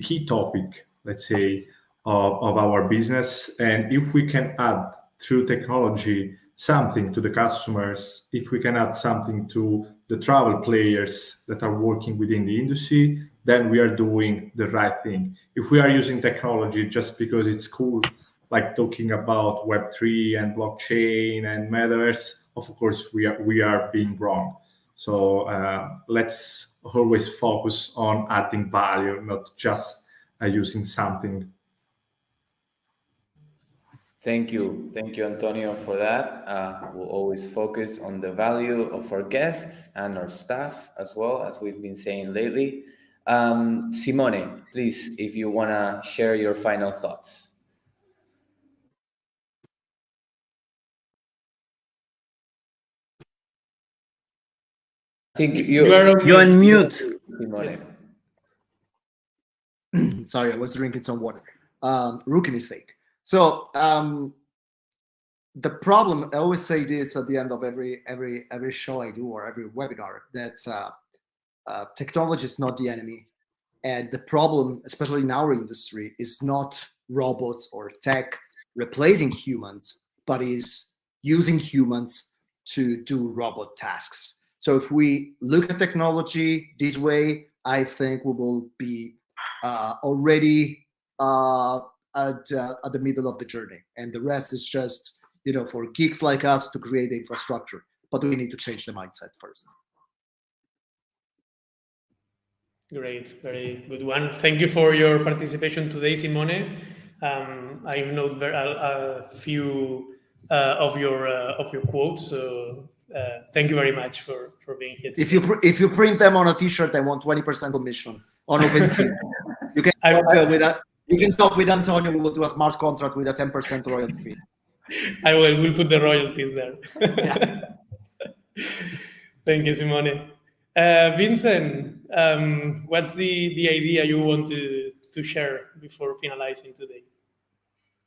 S5: key topic, let's say, of our business. And if we can add through technology something to the customers, if we can add something to the travel players that are working within the industry, then we are doing the right thing. If we are using technology just because it's cool, like talking about Web3 and blockchain and Metaverse, of course, we are being wrong. So let's always focus on adding value, not just using something.
S1: Thank you, Antonio, for that. We'll always focus on the value of our guests and our staff as well, as we've been saying lately. Simone, please, if you want to share your final thoughts. I think
S3: you're on mute,
S1: Simone.
S6: Sorry, I was drinking some water. Rookie mistake. So the problem, I always say this at the end of every show I do or every webinar, that technology is not the enemy. And the problem, especially in our industry, is not robots or tech replacing humans, but is using humans to do robot tasks. So if we look at technology this way, I think we will be already at the middle of the journey. And the rest is just, for geeks like us to create the infrastructure. But we need to change the mindset first.
S2: Great, very good one. Thank you for your participation today, Simone. I know a few of your quotes, so thank you very much for being here today.
S6: If you print them on a T-shirt, I want 20% commission on OpenSea. You can talk with Antonio. We will do a smart contract with a 10% royalty fee.
S2: We'll put the royalties there.
S6: Yeah.
S2: Thank you, Simone. Vincent, what's the idea you want to share before finalizing today?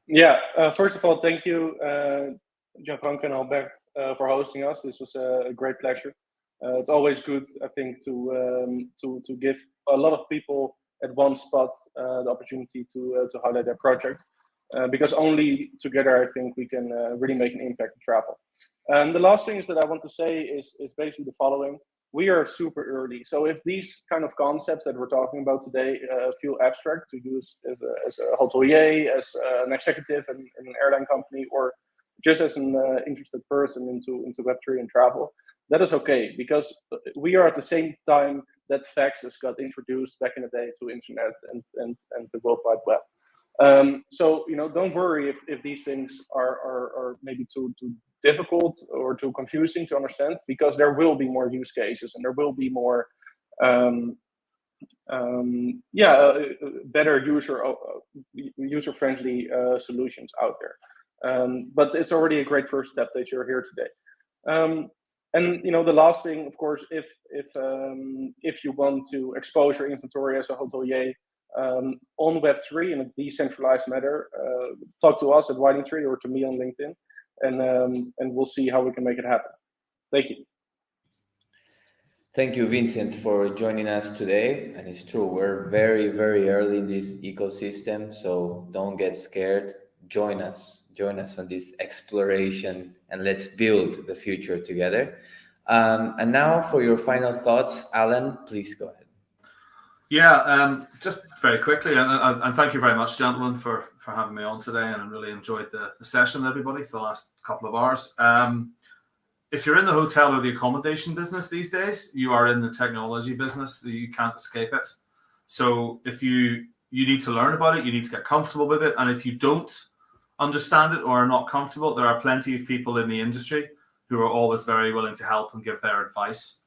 S7: Yeah, first of all, thank you, Gianfranco and Albert, for hosting us. This was a great pleasure. It's always good, I think, to give a lot of people at one spot the opportunity to highlight their project, because only together, I think, we can really make an impact in travel. And the last thing is that I want to say is basically the following. We are super early. So if these kind of concepts that we're talking about today feel abstract to use as a hotelier, as an executive in an airline company, or just as an interested person into Web3 and travel, that is okay, because we are at the same time that faxes got introduced back in the day to internet and the World Wide Web. So don't worry if these things are maybe too difficult or too confusing to understand, because there will be more use cases and there will be more better user-friendly solutions out there. But it's already a great first step that you're here today. And the last thing, of course, if you want to expose your inventory as a hotelier on Web3 in a decentralized manner, talk to us at EMEA or to me on LinkedIn, and we'll see how we can make it happen. Thank you.
S1: Thank you, Vincent, for joining us today. And it's true, we're very, very early in this ecosystem, so don't get scared. Join us on this exploration, and let's build the future together. And now for your final thoughts, Allan, please go ahead.
S4: Yeah, just very quickly, and thank you very much, gentlemen, for having me on today, and I really enjoyed the session, everybody, for the last couple of hours. If you're in the hotel or the accommodation business these days, you are in the technology business. You can't escape it. So if you need to learn about it, you need to get comfortable with it, and if you don't understand it or are not comfortable, there are plenty of people in the industry who are always very willing to help and give their advice.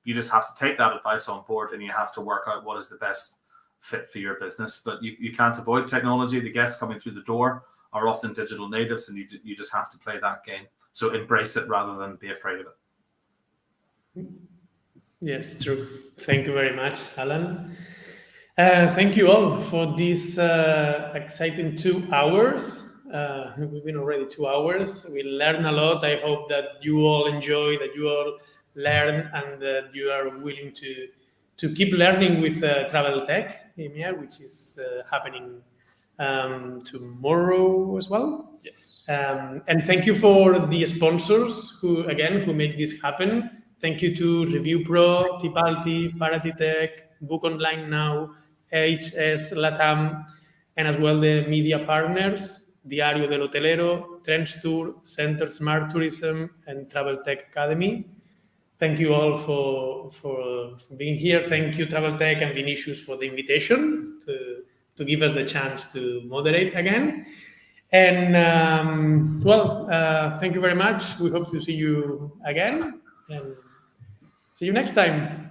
S4: You just have to take that advice on board, and you have to work out what is the best fit for your business. But you can't avoid technology. The guests coming through the door are often digital natives, and you just have to play that game. So embrace it rather than be afraid of it.
S2: Yes, true. Thank you very much, Allan. Thank you all for this exciting 2 hours. We've been already 2 hours. We learned a lot. I hope that you all enjoy, that you all learn, and that you are willing to keep learning with Travel Tech EMEA, which is happening tomorrow as well.
S1: Yes.
S2: And thank you for the sponsors who make this happen. Thank you to Review Pro, Tipalti, Paratitech, Book Online Now, HS Latam, and as well the media partners, Diario del Hotelero, Trends Tour, Center Smart Tourism, and Travel Tech Academy. Thank you all for being here. Thank you, Travel Tech and Vinicius, for the invitation give us the chance to moderate again. And thank you very much. We hope to see you again, and see you next time.